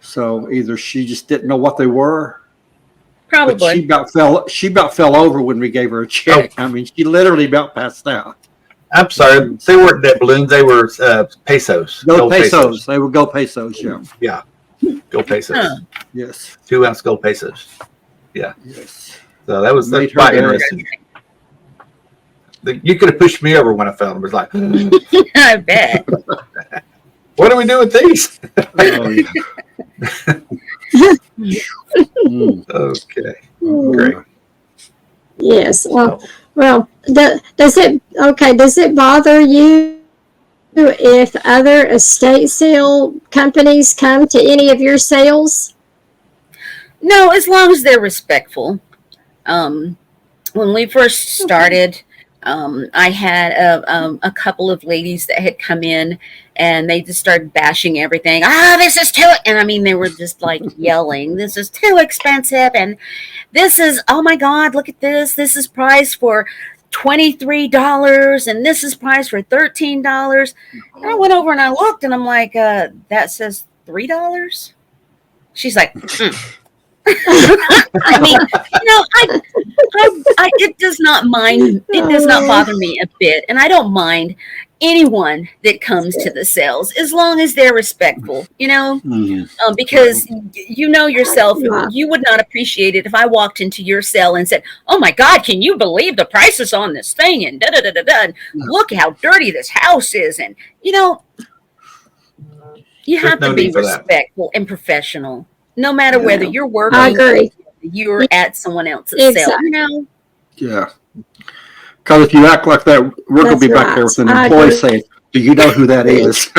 Speaker 3: So either she just didn't know what they were, but
Speaker 4: Probably.
Speaker 3: she about fell over when we gave her a check. I mean, she literally about passed out.
Speaker 2: I'm sorry, they weren't doubloons. They were pesos.
Speaker 3: Gold pesos. They were gold pesos, yeah.
Speaker 2: Yeah, gold pesos.
Speaker 4: Huh.
Speaker 3: Yes.
Speaker 2: 2-ounce gold pesos.
Speaker 3: Yes.
Speaker 2: So that's
Speaker 3: Made her
Speaker 2: quite
Speaker 3: day.
Speaker 2: interesting. You could have pushed me over when I found them. It was like,
Speaker 4: I bet.
Speaker 2: what do we do with these?
Speaker 3: Oh, yeah. Mm.
Speaker 2: Okay,
Speaker 1: Hmm.
Speaker 2: great.
Speaker 1: Yes. Well,
Speaker 2: So,
Speaker 1: does it bother you if other estate sale companies come to any of your sales?
Speaker 4: No, as long as they're respectful. When we first started, I had a couple of ladies that had come in and they just started bashing everything. This is too, and I mean, they were just like yelling, this is too expensive. And this is, oh my God, look at this. This is priced for $23 and this is priced for $13. And I went over and I looked and I'm like, that says $3. She's like, I mean, it does not bother me a bit. And I don't mind anyone that comes to the sales as long as they're respectful, because you know yourself, you would not appreciate it if I walked into your cell and said, oh my God, can you believe the prices on this thing? And and look how dirty this house is. And, you have to be respectful and professional. No matter whether you're working,
Speaker 1: I agree.
Speaker 4: You're at someone else's cell.
Speaker 3: Yeah. Because if you act like that, we're going to be back there with an employee saying, do you know who that is?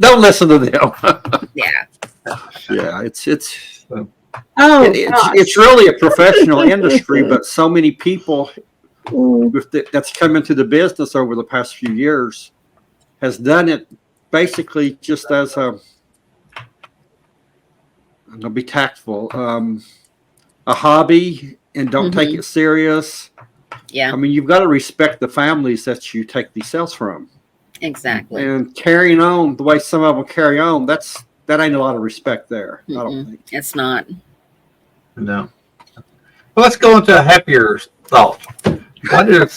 Speaker 3: Don't listen to them.
Speaker 4: Yeah.
Speaker 3: Yeah. It's really a professional industry, but so many people that's come into the business over the past few years has done it basically just as I'll be tactful, a hobby, and don't take it serious.
Speaker 4: Yeah.
Speaker 3: I mean, you've got to respect the families that you take these sales from.
Speaker 4: Exactly.
Speaker 3: And carrying on the way some of them carry on, that ain't a lot of respect there. I don't think.
Speaker 4: It's not.
Speaker 2: No. Well, let's go into a happier thought. What are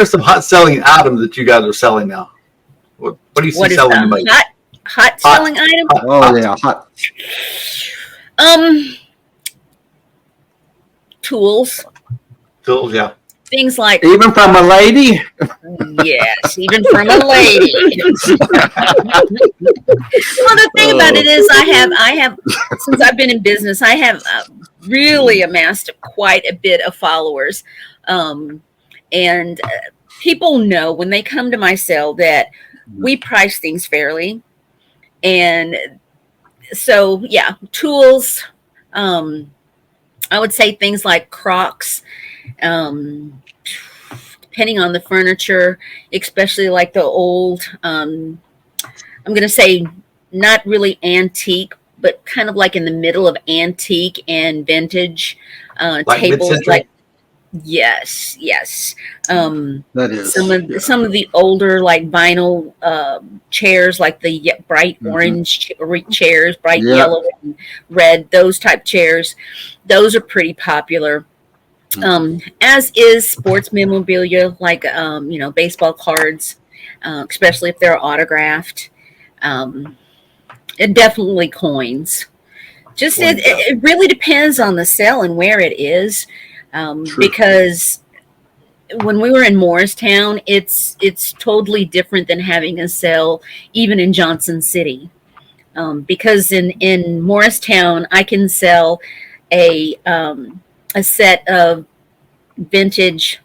Speaker 2: some hot selling items that you guys are selling now? What do you see selling the most?
Speaker 4: Hot selling item?
Speaker 3: Hot.
Speaker 4: Tools.
Speaker 2: Tools, yeah.
Speaker 4: Things like
Speaker 3: even from a lady.
Speaker 4: Yes, even from a lady. Well, the thing about it is, I have since I've been in business, I have really amassed quite a bit of followers, and people know when they come to my cell that we price things fairly. And so, yeah, tools, I would say things like Crocs, depending on the furniture, especially like the old, I'm going to say not really antique, but kind of like in the middle of antique and vintage
Speaker 2: like
Speaker 4: tables.
Speaker 2: mid-century?
Speaker 4: Yes.
Speaker 3: That is
Speaker 4: some of the older like vinyl chairs, like the bright orange chairs, bright yellow and red, those type chairs. Those are pretty popular. As is sports memorabilia, like baseball cards, especially if they're autographed. And definitely coins. Just it really depends on the sale and where it is. because when we were in Morristown, it's totally different than having a sale even in Johnson City. Because in Morristown, I can sell a set of vintage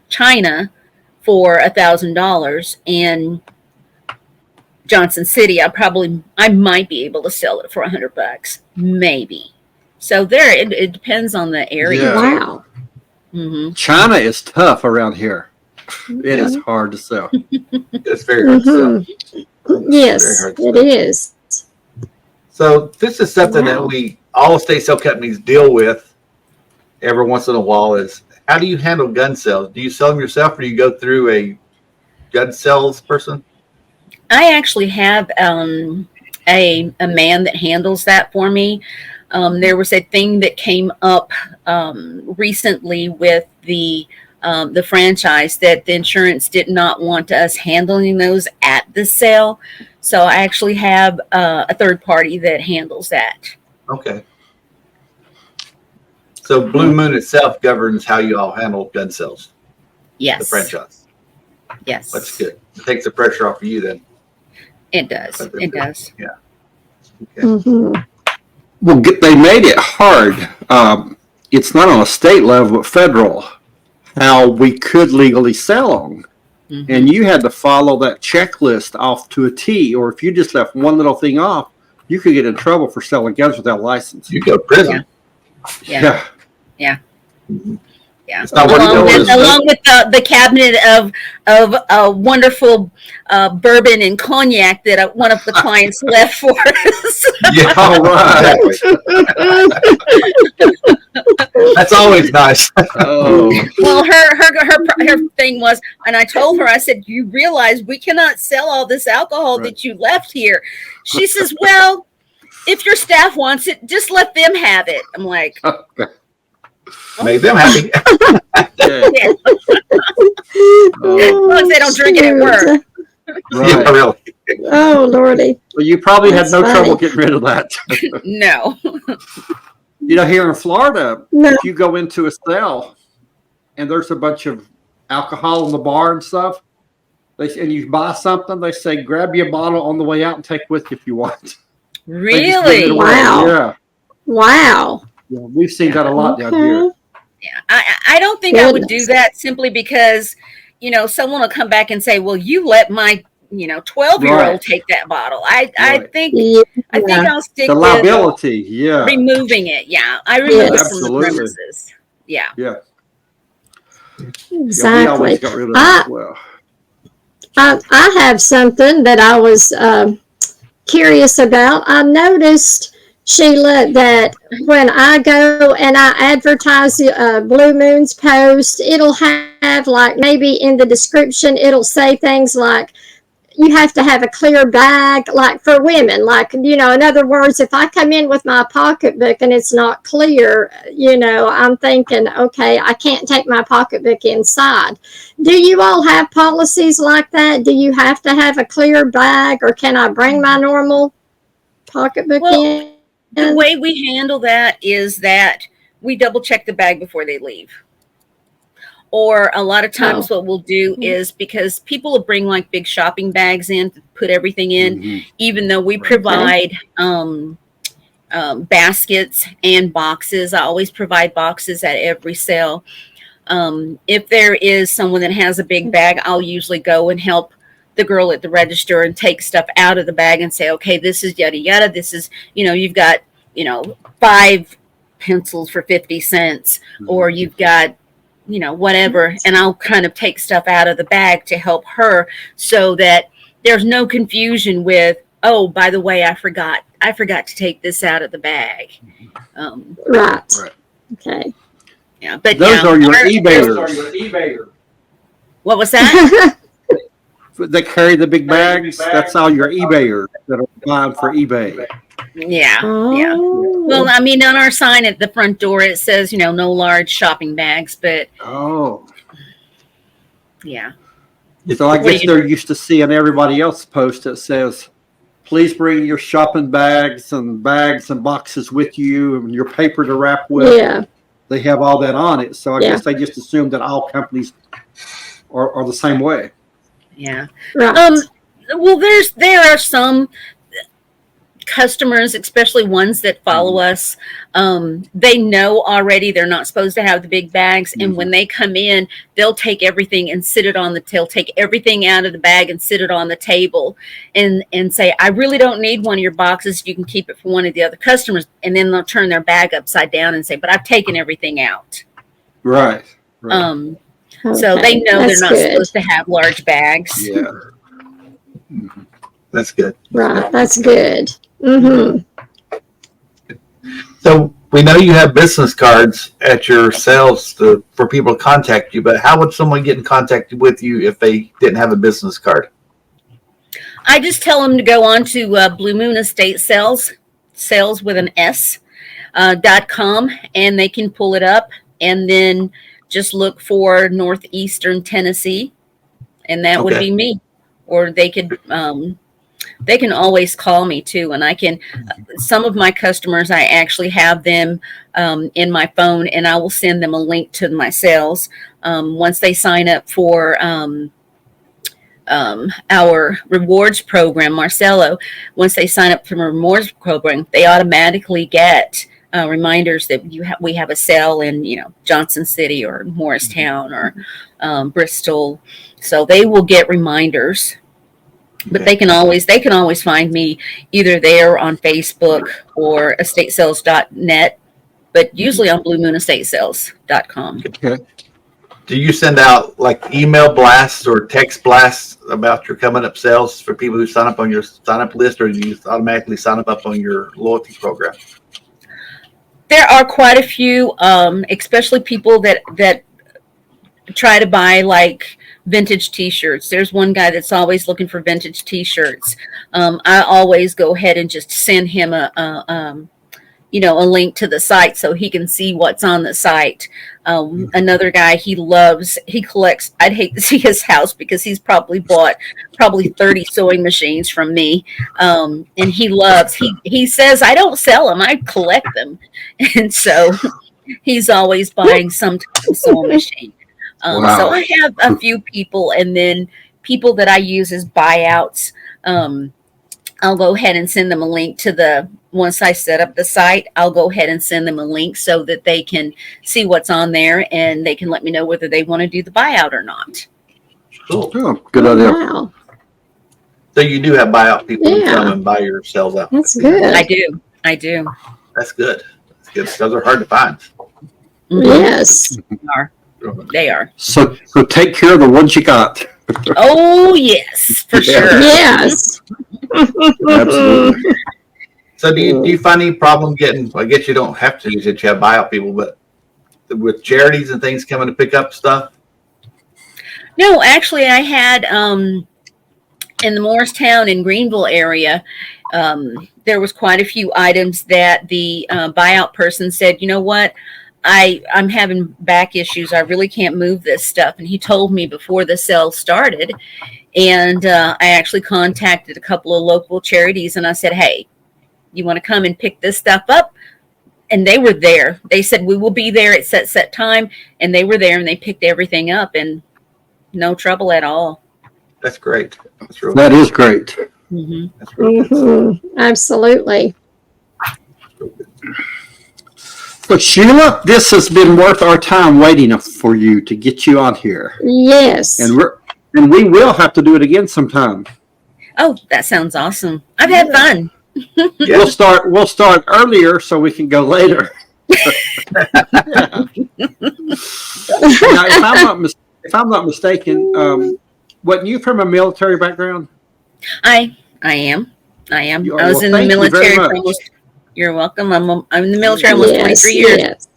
Speaker 4: china for $1,000, and Johnson City, I might be able to sell it for $100, maybe. So it depends on the area.
Speaker 3: Yeah.
Speaker 1: Wow.
Speaker 4: Mm-hmm.
Speaker 3: China is tough around here. It is hard to sell.
Speaker 2: It's very hard to sell.
Speaker 1: Yes,
Speaker 2: Very hard to
Speaker 1: it
Speaker 2: sell.
Speaker 1: is.
Speaker 2: So this is something
Speaker 1: Wow.
Speaker 2: that we all estate sale companies deal with every once in a while. Is how do you handle gun sales? Do you sell them yourself, or do you go through a gun sales person?
Speaker 4: I actually have a man that handles that for me. There was a thing that came up recently with the franchise that the insurance did not want us handling those at the sale. So I actually have a third party that handles that.
Speaker 2: Okay. So Blue Moon itself governs how you all handle gun sales,
Speaker 4: Yes.
Speaker 2: the franchise.
Speaker 4: Yes.
Speaker 2: That's good. It takes the pressure off of you then.
Speaker 4: It does. It does.
Speaker 2: Yeah. Okay.
Speaker 1: Mhm.
Speaker 3: Well, they made it hard. It's not on a state level, but federal, how we could legally sell them.
Speaker 4: Mm-hmm.
Speaker 3: And you had to follow that checklist off to a T, or if you just left one little thing off, you could get in trouble for selling guns without a license.
Speaker 2: You go to prison.
Speaker 4: Yeah.
Speaker 3: Yeah.
Speaker 4: Yeah.
Speaker 2: It's not what
Speaker 4: Along
Speaker 2: it
Speaker 4: with,
Speaker 2: is.
Speaker 4: along with the cabinet of wonderful bourbon and cognac that one of the clients left for us.
Speaker 2: Yeah.
Speaker 3: All right.
Speaker 2: Exactly. That's always nice.
Speaker 3: Oh,
Speaker 4: Well, her thing was, and I told her, I said, you realize we cannot sell all this alcohol that you left here. She says, well, if your staff wants it, just let them have it. I'm like,
Speaker 2: Make them happy.
Speaker 3: yeah.
Speaker 4: yeah. As long as they don't drink it at work.
Speaker 2: Yeah,
Speaker 3: Right.
Speaker 2: really.
Speaker 1: Oh, Lordy.
Speaker 3: Well, you probably
Speaker 1: That's
Speaker 3: had no trouble
Speaker 1: funny.
Speaker 3: getting rid of that.
Speaker 4: No.
Speaker 3: You know, here in Florida,
Speaker 1: No.
Speaker 3: if you go into a cell and there's a bunch of alcohol in the bar and stuff, and you buy something, they say, grab your bottle on the way out and take with you if you want. They just give it
Speaker 4: Really?
Speaker 3: away.
Speaker 1: Wow.
Speaker 3: Yeah.
Speaker 1: Wow.
Speaker 3: Yeah, we've seen that a lot down here.
Speaker 1: Okay.
Speaker 4: Yeah. I don't think I would do
Speaker 1: Goodness.
Speaker 4: that simply because, someone will come back and say, well, you let my, 12-year-old
Speaker 3: Right.
Speaker 4: take that bottle. I
Speaker 3: Right.
Speaker 4: think
Speaker 1: Yeah.
Speaker 4: I'll stick
Speaker 3: The
Speaker 4: with
Speaker 3: liability, yeah.
Speaker 4: removing it. Yeah. I remove it
Speaker 1: Yes.
Speaker 4: from the
Speaker 3: Absolutely.
Speaker 4: premises. Yeah.
Speaker 3: Yeah. Yeah, we
Speaker 1: Exactly.
Speaker 3: always got rid of that as well.
Speaker 1: I have something that I was curious about. I noticed, Sheila, that when I go and I advertise Blue Moon's post, it'll have like maybe in the description, it'll say things like, you have to have a clear bag, like for women. Like, in other words, if I come in with my pocketbook and it's not clear, I'm thinking, okay, I can't take my pocketbook inside. Do you all have policies like that? Do you have to have a clear bag, or can I bring my normal pocketbook
Speaker 4: Well,
Speaker 1: in?
Speaker 4: The way we handle that is that we double check the bag before they leave. Or a lot of times what we'll do is, because people will bring like big shopping bags in to put everything in,
Speaker 3: Mhm.
Speaker 4: even though we provide baskets and boxes. I always provide boxes at every sale. If there is someone that has a big bag, I'll usually go and help the girl at the register and take stuff out of the bag and say, okay, this is yada yada. This is, you've got, 5 pencils for 50 cents, or you've got, whatever. And I'll kind of take stuff out of the bag to help her so that there's no confusion with, oh, by the way, I forgot to take this out of the bag.
Speaker 1: Right.
Speaker 3: Right.
Speaker 1: Okay.
Speaker 4: Yeah, but
Speaker 3: Those are your
Speaker 4: our-
Speaker 3: eBayers.
Speaker 4: What was that?
Speaker 3: They carry the big bags. That's all your eBayers that are buying for eBay.
Speaker 4: Yeah.
Speaker 1: Oh.
Speaker 4: Well, I mean, on our sign at the front door, it says, no large shopping bags, but
Speaker 3: Oh.
Speaker 4: yeah.
Speaker 3: So I guess they're used to seeing everybody else post that says, please bring your shopping bags and boxes with you and your paper to wrap with.
Speaker 1: Yeah.
Speaker 3: they have all that on it. So I
Speaker 1: Yeah.
Speaker 3: guess they just assume that all companies are the same way.
Speaker 4: Yeah.
Speaker 1: Right.
Speaker 4: Well, there are some customers, especially ones that follow us, they know already they're not supposed to have the big bags, and when they come in, they'll take everything and sit it on the they'll take everything out of the bag and sit it on the table and say, I really don't need one of your boxes, you can keep it for one of the other customers. And then they'll turn their bag upside down and say, but I've taken everything out.
Speaker 3: Right.
Speaker 4: So they know
Speaker 1: That's
Speaker 4: they're not
Speaker 1: good.
Speaker 4: supposed to have large bags.
Speaker 3: Yeah.
Speaker 2: That's good.
Speaker 1: Right. That's good. Mm-hmm.
Speaker 2: So we know you have business cards at your sales for people to contact you, but how would someone get in contact with you if they didn't have a business card?
Speaker 4: I just tell them to go on to Blue Moon Estate Sales with an S, .com, and they can pull it up and then just look for Northeastern Tennessee, and that would be me. Or they could, they can always call me too, and I can. Some of my customers, I actually have them in my phone, and I will send them a link to my sales once they sign up for our rewards program, Marcelo. Once they sign up for the rewards program, they automatically get reminders that we have a sale in Johnson City or Morristown or Bristol, so they will get reminders. But they can always find me either there on Facebook or estatesales.net, but usually on bluemoonestatesales.com.
Speaker 3: Okay.
Speaker 2: Do you send out like email blasts or text blasts about your coming up sales for people who sign up on your sign up list, or do you automatically sign up on your loyalty program?
Speaker 4: There are quite a few, especially people that try to buy like vintage t-shirts. There's one guy that's always looking for vintage t-shirts. I always go ahead and just send him a link to the site so he can see what's on the site. Another guy, he collects, I'd hate to see his house because he's probably bought 30 sewing machines from me. And he says, I don't sell them, I collect them. And so he's always buying some type of sewing machine.
Speaker 3: Wow.
Speaker 4: So I have a few people, and then people that I use as buyouts. I'll go ahead and send them a link to once I set up the site, I'll go ahead and send them a link so that they can see what's on there, and they can let me know whether they want to do the buyout or not.
Speaker 2: Cool.
Speaker 3: Oh, good idea.
Speaker 1: Wow.
Speaker 2: So you do have buyout people who come and buy your sales out.
Speaker 1: That's good.
Speaker 4: I do.
Speaker 2: That's good. That's good. Those are hard to find.
Speaker 1: Yes.
Speaker 4: They are.
Speaker 3: So take care of the ones you got.
Speaker 4: Oh, yes, for sure.
Speaker 1: Yes.
Speaker 3: Absolutely.
Speaker 2: So do you find any problem getting, I guess you don't have to use it, you have buyout people, but with charities and things coming to pick up stuff?
Speaker 4: No, actually, I had in the Morristown and Greenville area, there was quite a few items that the buyout person said, you know what, I'm having back issues. I really can't move this stuff. And he told me before the sale started. And I actually contacted a couple of local charities and I said, hey, you want to come and pick this stuff up? And they were there. They said, we will be there at set time. And they were there and they picked everything up and no trouble at all.
Speaker 2: That's great.
Speaker 3: That is great.
Speaker 4: Mm-hmm.
Speaker 2: That's really good.
Speaker 1: Mm-hmm. Absolutely.
Speaker 3: But Sheila, this has been worth our time waiting for you to get you on here.
Speaker 1: Yes.
Speaker 3: And we will have to do it again sometime.
Speaker 4: Oh, that sounds awesome. I've had fun.
Speaker 2: Yeah.
Speaker 3: We'll start earlier so we can go later. Now, if I'm not mistaken, wasn't you from a military background?
Speaker 4: I am. I was in the
Speaker 3: thank you
Speaker 4: military
Speaker 3: very
Speaker 4: for
Speaker 3: much.
Speaker 4: almost. You're welcome. I'm in the military almost 23 years.
Speaker 1: Yes.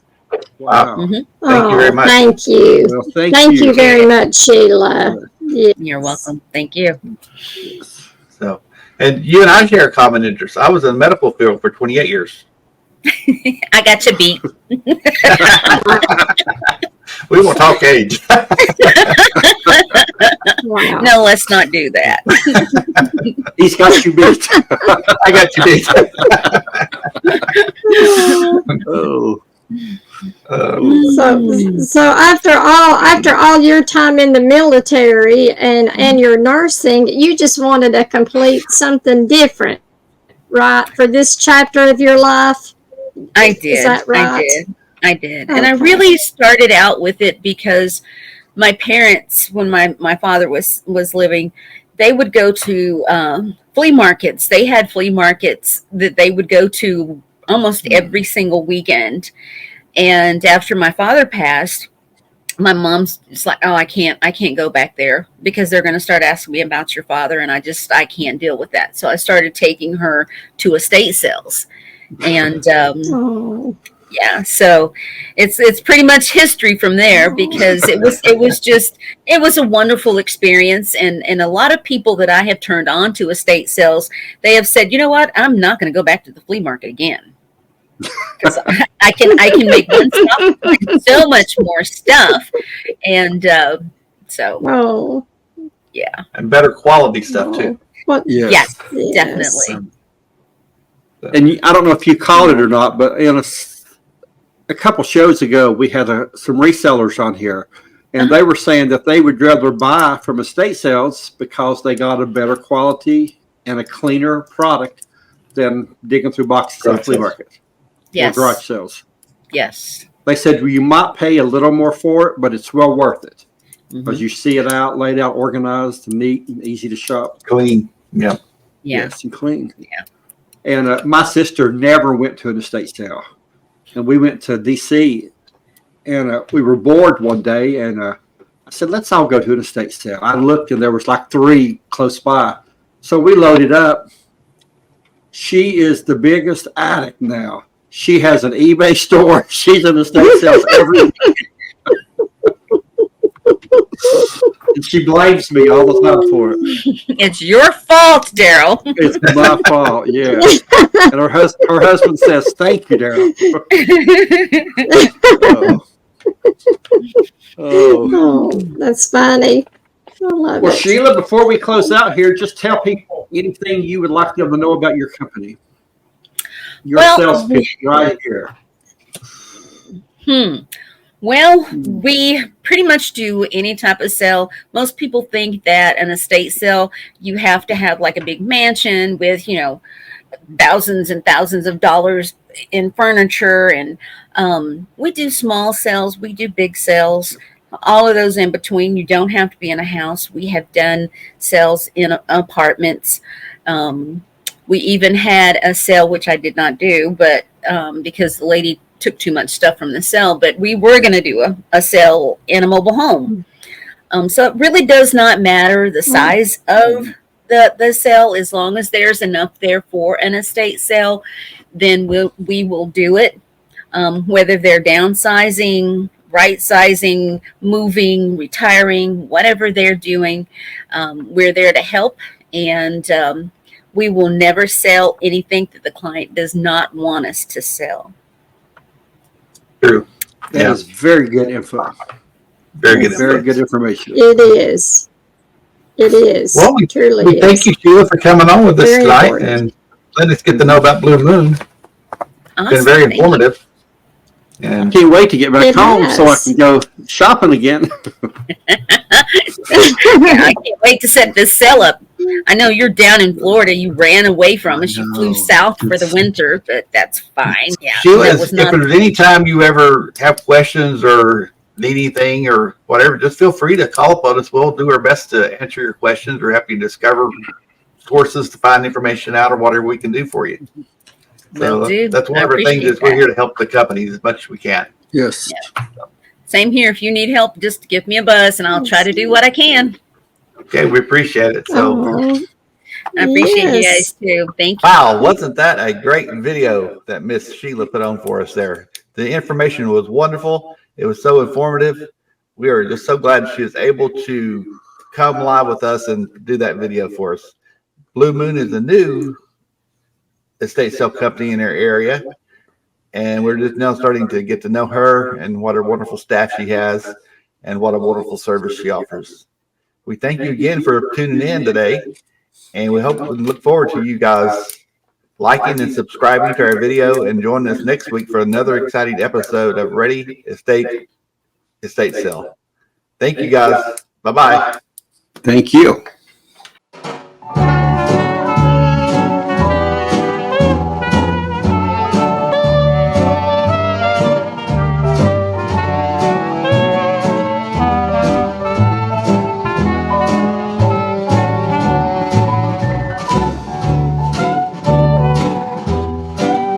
Speaker 2: Wow.
Speaker 4: Mm-hmm.
Speaker 2: Thank you very much.
Speaker 1: Thank you.
Speaker 3: Well,
Speaker 1: Thank you very much, Sheila. Yes.
Speaker 4: You're welcome. Thank you.
Speaker 2: So, and you and I share a common interest. I was in the medical field for 28 years.
Speaker 4: I got you beat.
Speaker 2: We won't talk age.
Speaker 1: Wow.
Speaker 4: No, let's not do that.
Speaker 3: He's got you beat.
Speaker 2: I got you beat.
Speaker 3: Oh.
Speaker 1: So after all your time in the military and your nursing, you just wanted to complete something different, right? For this chapter of your life.
Speaker 4: I
Speaker 1: Is
Speaker 4: did.
Speaker 1: that right?
Speaker 4: I did. And I
Speaker 1: Okay.
Speaker 4: really started out with it because my parents, when my father was living, they would go to flea markets. They had flea markets that they would go to almost every single weekend. And after my father passed, my mom's just like, oh, I can't go back there because they're going to start asking me about your father, and I can't deal with that. So I started taking her to estate sales, and
Speaker 1: Oh.
Speaker 4: yeah, so it's pretty much history from there because it was a wonderful experience, and a lot of people that I have turned on to estate sales, they have said, you know what, I'm not going to go back to the flea market again. Because I can make one stop and so much more stuff, and so
Speaker 1: Oh.
Speaker 4: yeah,
Speaker 2: And better quality stuff too.
Speaker 1: What?
Speaker 4: yes,
Speaker 1: Yes.
Speaker 4: definitely.
Speaker 3: And I don't know if you caught it or not, but in a couple shows ago, we had some resellers on here, and they were saying that they would rather buy from estate sales because they got a better quality and a cleaner product than digging through boxes at the flea market.
Speaker 4: Yes,
Speaker 3: Or garage sales.
Speaker 4: yes.
Speaker 3: They said, well, you might pay a little more for it, but it's well worth it because
Speaker 4: Mm-hmm.
Speaker 3: you see it out, laid out, organized, neat, and easy to shop.
Speaker 2: Clean. Yeah.
Speaker 4: Yeah.
Speaker 3: Yes, and clean.
Speaker 4: Yeah.
Speaker 3: And my sister never went to an estate sale. And we went to D.C. and we were bored one day. And I said, let's all go to an estate sale. I looked and there was like 3 close by. So we loaded up. She is the biggest addict now. She has an eBay store. She's in estate sales every week. And she blames me all the time for it.
Speaker 4: It's your fault, Daryl.
Speaker 3: It's my fault, yeah. And her husband says, thank you, Daryl.
Speaker 1: Oh, that's funny. I love
Speaker 3: Well,
Speaker 1: it.
Speaker 3: Sheila, before we close out here, just tell people anything you would like them to know about your company. Your sales pitch right here.
Speaker 4: Well, we pretty much do any type of sale. Most people think that an estate sale, you have to have like a big mansion with, thousands and thousands of dollars in furniture. And we do small sales, we do big sales, all of those in between. You don't have to be in a house. We have done sales in apartments. We even had a sale, which I did not do, but because the lady took too much stuff from the sale, but we were going to do a sale in a mobile home. So it really does not matter the size of the sale, as long as there's enough there for an estate sale, then we will do it. Whether they're downsizing, right sizing, moving, retiring, whatever they're doing, we're there to help. And we will never sell anything that the client does not want us to sell.
Speaker 2: True.
Speaker 3: That is very good info.
Speaker 2: Very good.
Speaker 3: Very good information.
Speaker 1: It is. It is.
Speaker 2: Well, we
Speaker 1: truly
Speaker 2: thank
Speaker 1: is.
Speaker 2: you, Sheila, for coming on with us
Speaker 1: Very
Speaker 2: tonight
Speaker 1: important.
Speaker 2: and letting us get to know about Blue Moon.
Speaker 4: Awesome.
Speaker 2: Been very
Speaker 4: Thank you.
Speaker 2: informative.
Speaker 3: I
Speaker 2: And
Speaker 3: can't wait to get back
Speaker 1: It
Speaker 3: home so I
Speaker 1: has.
Speaker 3: can go shopping again.
Speaker 4: Yeah, I can't wait to set this sale up. I know you're down in Florida. You ran away from us. You flew south for the winter, but that's fine. Yeah,
Speaker 2: Sheila,
Speaker 4: that
Speaker 2: if
Speaker 4: was not.
Speaker 2: there's any time you ever have questions or need anything or whatever, just feel free to call upon us. We'll do our best to answer your questions or help you discover sources to find information out or whatever we can do for you.
Speaker 4: Will
Speaker 2: So
Speaker 4: do.
Speaker 2: that's one
Speaker 4: I
Speaker 2: of our things
Speaker 4: appreciate
Speaker 2: is we're
Speaker 4: that.
Speaker 2: here to help the companies as much as we can.
Speaker 3: Yes.
Speaker 4: Same here. If you need help, just give me a buzz, and I'll try to do what I can.
Speaker 2: Okay, we appreciate it. So
Speaker 1: Oh,
Speaker 4: I appreciate you guys
Speaker 1: yes.
Speaker 4: too. Thank you.
Speaker 2: wow, wasn't that a great video that Miss Sheila put on for us there? The information was wonderful. It was so informative. We are just so glad she is able to come live with us and do that video for us. Blue Moon is a new estate sale company in our area, and we're just now starting to get to know her and what a wonderful staff she has and what a wonderful service she offers. We thank you again for tuning in today, and we hope and look forward to you guys liking and subscribing to our video, and join us next week for another exciting episode of Ready Estate Sale. Thank you guys. Bye-bye.
Speaker 3: Thank you.